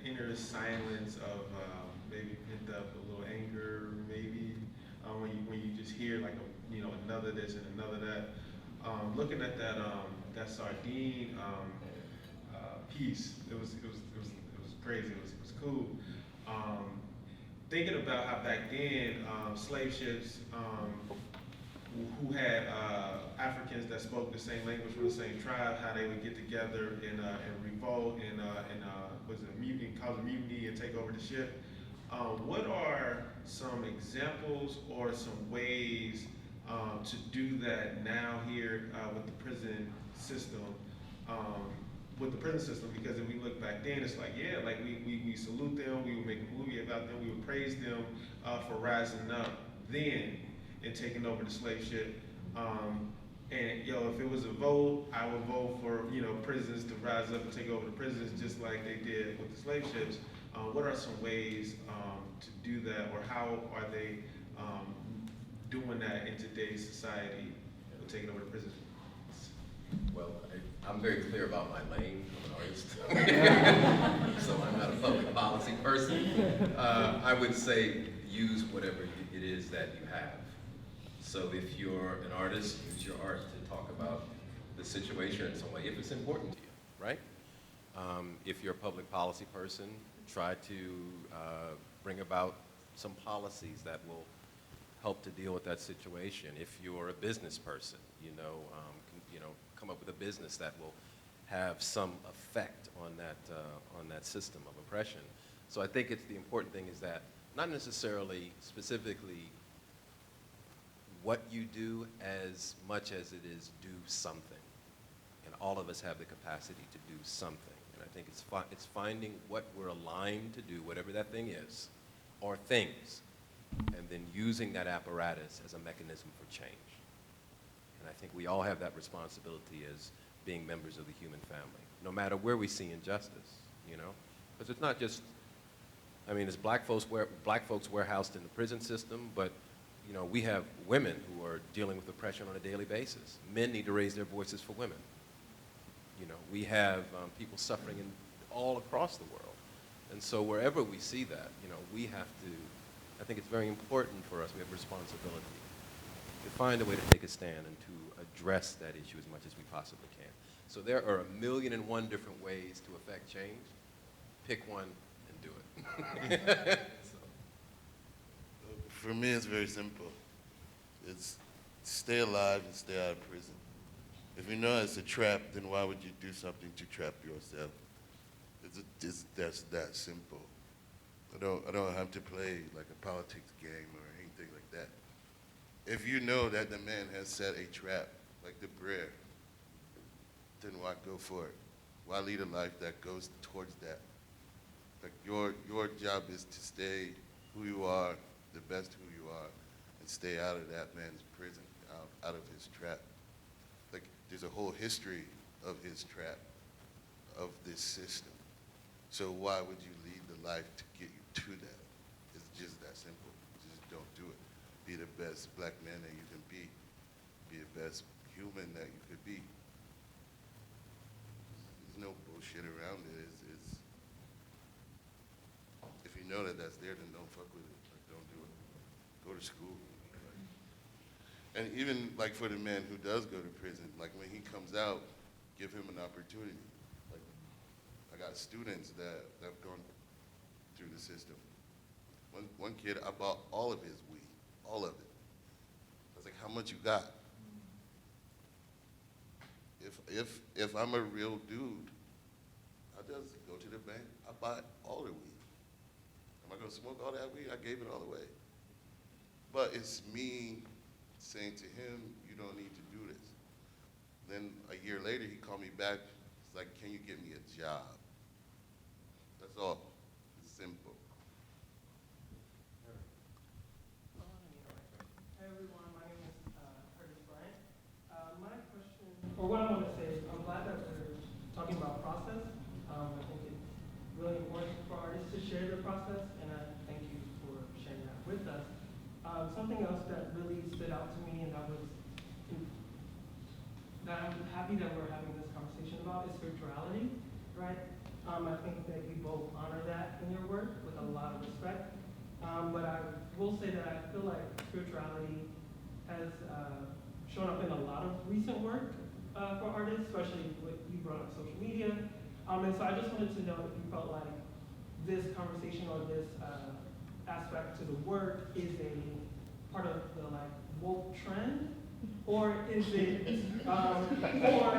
inner silence of maybe pent up a little anger, maybe when you just hear like another this and another that. Looking at that sardine piece, it was crazy. It was cool. Thinking about how back then slave ships who had Africans that spoke the same language from the same tribe, how they would get together and revolt and was it a mutiny, cause a mutiny and take over the ship. What are some examples or some ways to do that now here with the prison system? Because if we look back then, it's like, yeah, like we salute them, we would make a movie about them, we would praise them for rising up then and taking over the slave ship. And if it was a vote, I would vote for prisons to rise up and take over the prisons just like they did with the slave ships. What are some ways to do that, or how are they doing that in today's society with taking over the prisons?
Well, I'm very clear about my lane. I'm an artist, so I'm not a public policy person. I would say use whatever it is that you have. So if you're an artist, use your art to talk about the situation in some way, if it's important to you, right? If you're a public policy person, try to bring about some policies that will help to deal with that situation. If you're a business person, come up with a business that will have some effect on that system of oppression. So I think the important thing is that not necessarily specifically what you do as much as it is do something. And all of us have the capacity to do something. And I think it's finding what we're aligned to do, whatever that thing is, or things, and then using that apparatus as a mechanism for change. And I think we all have that responsibility as being members of the human family, no matter where we see injustice, Because it's not just, it's black folks warehoused in the prison system, but, You know, we have women who are dealing with oppression on a daily basis. Men need to raise their voices for women. You know, we have people suffering all across the world. And so wherever we see that, you know, we have to, I think it's very important for us, we have a responsibility to find a way to take a stand and to address that issue as much as we possibly can. So there are 1,000,001 different ways to affect change. Pick one and do it. So.
For me, it's very simple. It's stay alive and stay out of prison. If you know it's a trap, then why would you do something to trap yourself? That's that simple. I don't have to play like a politics game or anything like that. If you know that the man has set a trap, like the prayer, then why go for it? Why lead a life that goes towards that? Like your job is to stay who you are, the best who you are, and stay out of that man's prison, out of his trap. Like there's a whole history of his trap, of this system. So why would you lead the life to get you to that? It's just that simple. Just don't do it. Be the best black man that you can be. Be the best human that you could be. There's no bullshit around it. It's if you know that that's there, then don't fuck with it. Like, don't do it. Go to school. And even like for the man who does go to prison, like when he comes out, give him an opportunity. Like I got students that have gone through the system. One kid, I bought all of his weed, all of it. I was like, how much you got? If I'm a real dude, I just go to the bank, I buy all the weed. Am I gonna smoke all that weed? I gave it all away. But it's me saying to him, you don't need to do this. Then a year later, he called me back. He's like, can you get me a job? That's all. It's simple.
Hey everyone, my name is Curtis Bryant. My question, or what I want to say is, I'm glad that we're talking about process. I think it's really important for artists to share their process, and I thank you for sharing that with us. Something else that really stood out to me, and that I'm happy that we're having this conversation about, is spirituality, right? I think that you both honor that in your work with a lot of respect. But I will say that I feel like spirituality has shown up in a lot of recent work for artists, especially what you brought up social media. And so I just wanted to know if you felt like this conversation or this aspect to the work is a part of the like woke trend, or is it, or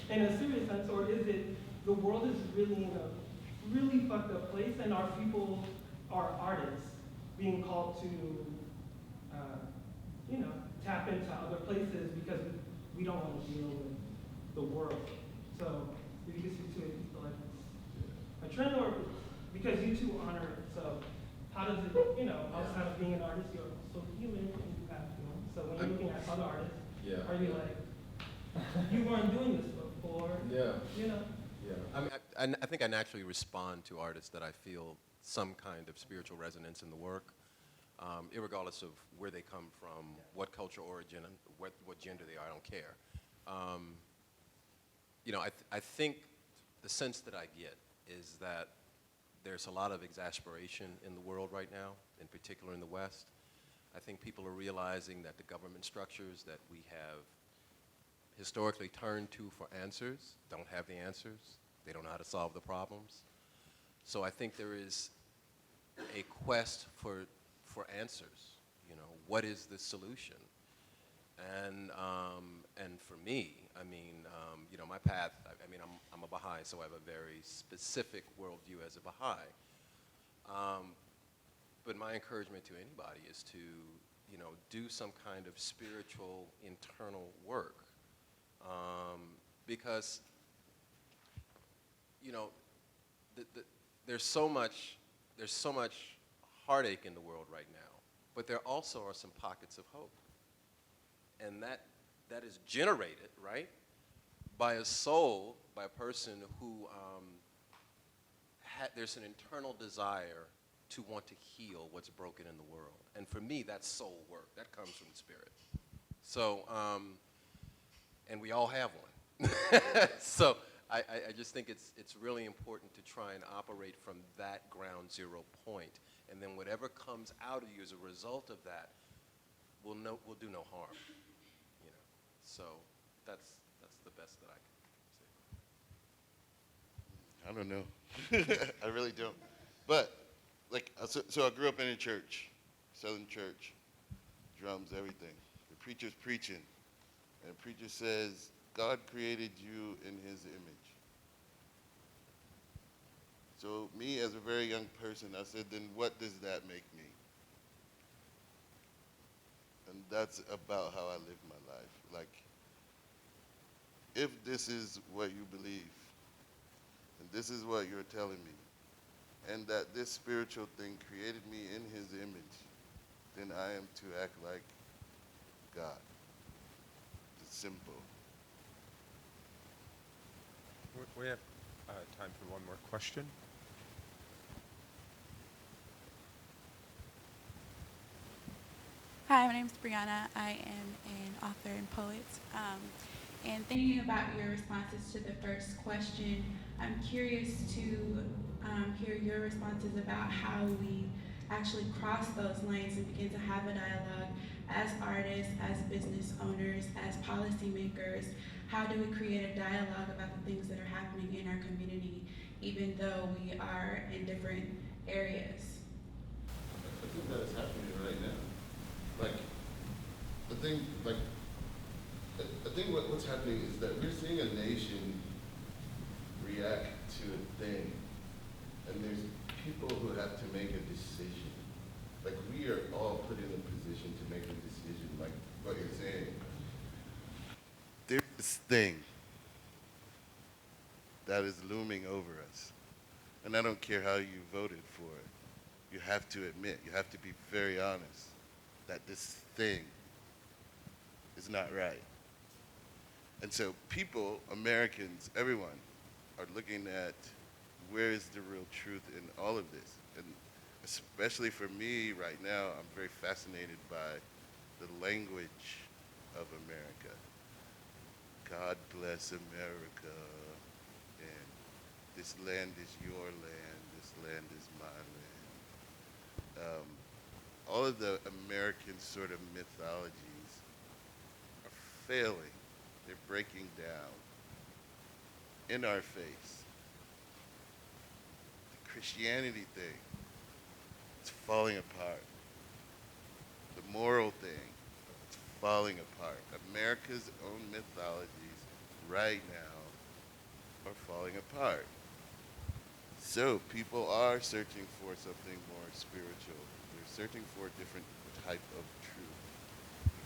in a serious sense, or is it the world is really in a really fucked up place, and our people are artists being called to, tap into other places because we don't want to deal with the world. So if you can speak to it, you feel like it's a trend, or because you two honor it. So how does it, outside of being an artist, you're also human and you have feelings. So when you're looking at other artists, are you like, you weren't doing this before? Yeah.
I mean, I think I naturally respond to artists that I feel some kind of spiritual resonance in the work, irregardless of where they come from, what cultural origin, and what gender they are, I don't care. I think the sense that I get is that there's a lot of exasperation in the world right now, in particular in the West. I think people are realizing that the government structures that we have historically turned to for answers don't have the answers. They don't know how to solve the problems. So I think there is a quest for answers. What is the solution? And for me, my path, I'm a Baha'i, so I have a very specific worldview as a Baha'i. But my encouragement to anybody is to, do some kind of spiritual internal work. Because, there's so much heartache in the world right now, but there also are some pockets of hope. And that is generated, right, by a soul, by a person who, there's an internal desire to want to heal what's broken in the world. And for me, that's soul work. That comes from the spirit. So, and we all have one. So I just think it's really important to try and operate from that ground zero point. And then whatever comes out of you as a result of that will do no harm. You know? So that's the best that I can say.
I don't know. I really don't. But, like, so I grew up in a church, Southern church, drums, everything. The preacher's preaching, and the preacher says, God created you in his image. So me, as a very young person, I said, then what does that make me? And that's about how I live my life. Like, if this is what you believe, and this is what you're telling me, and that this spiritual thing created me in his image, then I am to act like God. It's simple.
We have time for one more question.
Hi, my name is Brianna. I am an author and poet. And thinking about your responses to the first question, I'm curious to hear your responses about how we actually cross those lanes and begin to have a dialogue as artists, as business owners, as policymakers. How do we create a dialogue about the things that are happening in our community, even though we are in different areas?
I think that is happening right now. Like, I think what's happening is that we're seeing a nation react to a thing, and there's people who have to make a decision. Like, we are all put in a position to make a decision, like what you're saying.
There's this thing that is looming over us, and I don't care how you voted for it. You have to admit, you have to be very honest that this thing is not right. And so people, Americans, everyone, are looking at where is the real truth in all of this. And especially for me right now, I'm very fascinated by the language of America. God bless America, and this land is your land, this land is my land. All of the American sort of mythologies are failing. They're breaking down in our face. The Christianity thing, it's falling apart. The moral thing, it's falling apart. America's own mythologies right now are falling apart. So people are searching for something more spiritual. They're searching for a different type of truth,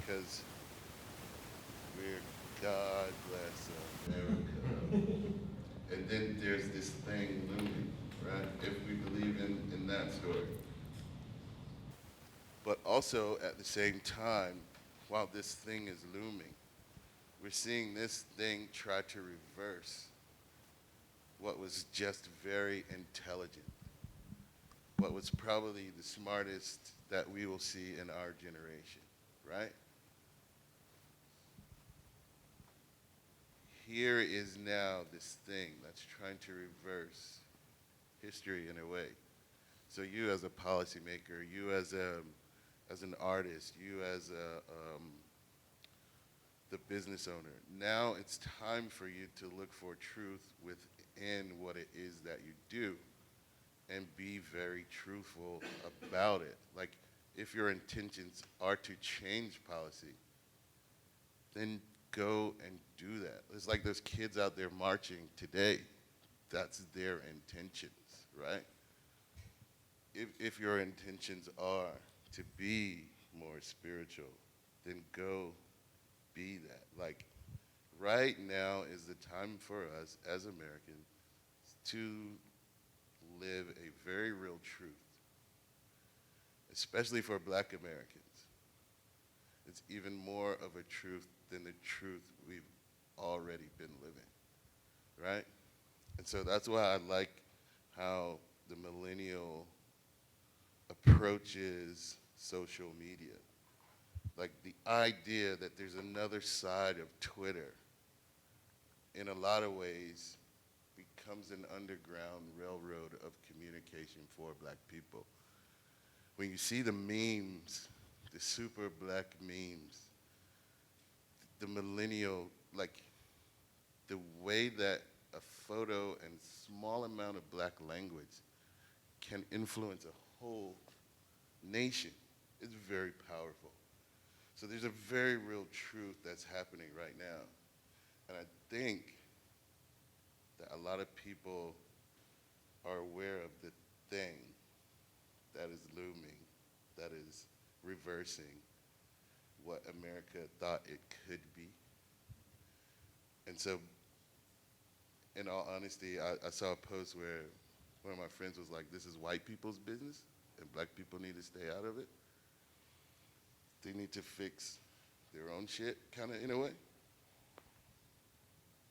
because we're God bless
America. And then there's this thing looming, right? If we believe in that story.
But also at the same time, while this thing is looming, we're seeing this thing try to reverse what was just very intelligent, what was probably the smartest that we will see in our generation, right? Here is now this thing that's trying to reverse history in a way. So you as a policymaker, you as an artist, you as the business owner, now it's time for you to look for truth within what it is that you do and be very truthful about it. Like, if your intentions are to change policy, then go and do that. It's like those kids out there marching today. That's their intentions, right? If your intentions are to be more spiritual, then go be that. Like, right now is the time for us as Americans to live a very real truth, especially for Black Americans. It's even more of a truth than the truth we've already been living, right? And so that's why I like how the millennial approaches social media. Like the idea that there's another side of Twitter, in a lot of ways, becomes an underground railroad of communication for black people. When you see the memes, the super black memes, the millennial, like the way that a photo and small amount of black language can influence a whole nation is very powerful. So there's a very real truth that's happening right now. And I think that a lot of people are aware of the thing that is looming, that is reversing what America thought it could be. And so, in all honesty, I saw a post where one of my friends was like, this is white people's business, and black people need to stay out of it. They need to fix their own shit, kind of in a way.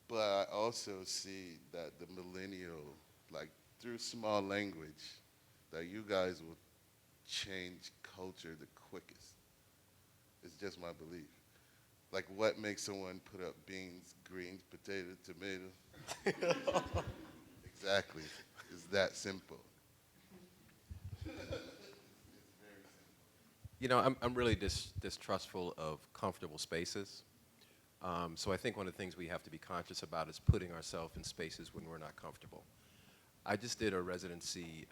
But I also see that the millennial, like through small language, that you guys will change culture the quickest. It's just my belief. Like what makes someone put up beans, greens, potatoes, tomatoes? Exactly. It's that simple.
You know, I'm really distrustful of comfortable spaces. So I think one of the things we have to be conscious about is putting ourselves in spaces when we're not comfortable. I just did a residency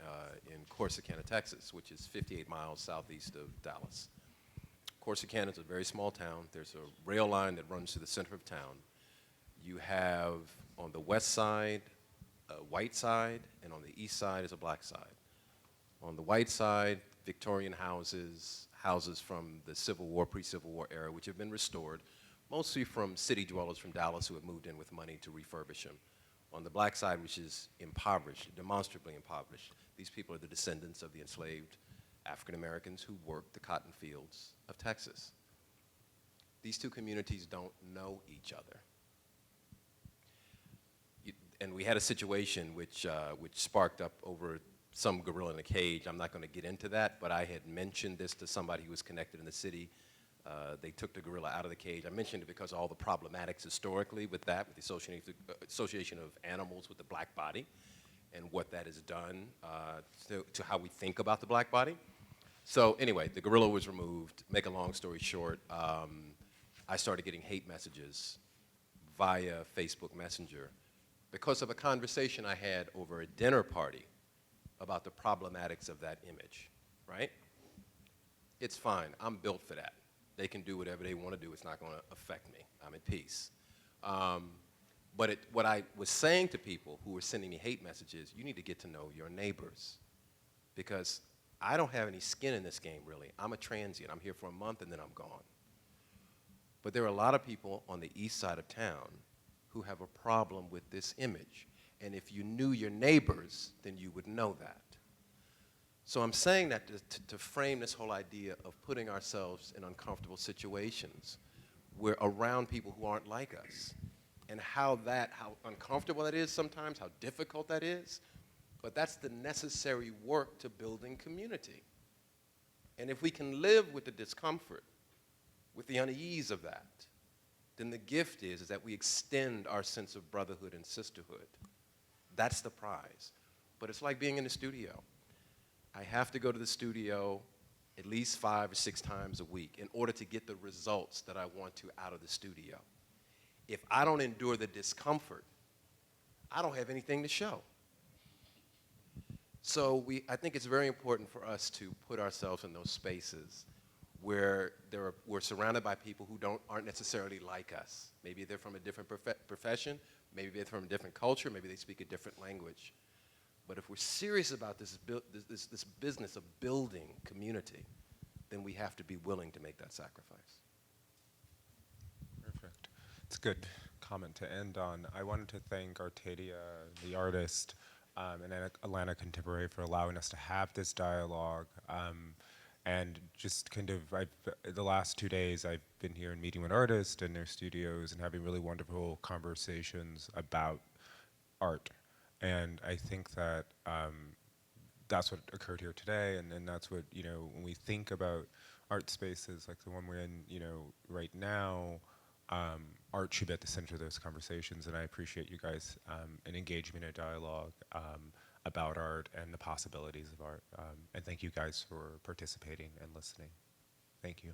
in Corsicana, Texas, which is 58 miles southeast of Dallas. Corsicana is a very small town. There's a rail line that runs to the center of town. You have on the west side a white side, and on the east side is a black side. On the white side, Victorian houses, houses from the Civil War, pre-Civil War era, which have been restored, mostly from city dwellers from Dallas who have moved in with money to refurbish them. On the black side, which is impoverished, demonstrably impoverished, these people are the descendants of the enslaved African Americans who worked the cotton fields of Texas. These two communities don't know each other. And we had a situation which sparked up over some gorilla in a cage. I'm not going to get into that, but I had mentioned this to somebody who was connected in the city. They took the gorilla out of the cage. I mentioned it because of all the problematics historically with that, with the association of animals with the black body and what that has done to how we think about the black body. So anyway, the gorilla was removed. Make a long story short, I started getting hate messages via Facebook Messenger because of a conversation I had over a dinner party about the problematics of that image, right? It's fine. I'm built for that. They can do whatever they want to do. It's not going to affect me. I'm at peace. But what I was saying to people who were sending me hate messages, you need to get to know your neighbors. Because I don't have any skin in this game, really. I'm a transient. I'm here for a month, and then I'm gone. But there are a lot of people on the east side of town who have a problem with this image. And if you knew your neighbors, then you would know that. So I'm saying that to frame this whole idea of putting ourselves in uncomfortable situations. We're around people who aren't like us. And how uncomfortable that is sometimes, how difficult that is. But that's the necessary work to building community. And if we can live with the discomfort, with the unease of that, then the gift is that we extend our sense of brotherhood and sisterhood. That's the prize. But it's like being in the studio. I have to go to the studio at least 5 or 6 times a week in order to get the results that I want to out of the studio. If I don't endure the discomfort, I don't have anything to show. So I think it's very important for us to put ourselves in those spaces where we're surrounded by people who aren't necessarily like us. Maybe they're from a different profession, maybe they're from a different culture, maybe they speak a different language. But if we're serious about this business of building community, then we have to be willing to make that sacrifice.
Perfect. It's a good comment to end on. I wanted to thank Artadia, the artist, and Atlanta Contemporary for allowing us to have this dialogue. And just kind of, the last 2 days, I've been here and meeting with artists in their studios and having really wonderful conversations about art. And I think that that's what occurred here today, and that's what, you know, when we think about art spaces like the one we're in, you know, right now, art should be at the center of those conversations, and I appreciate you guys an engagement, a dialogue about art and the possibilities of art, and thank you guys for participating and listening. Thank you.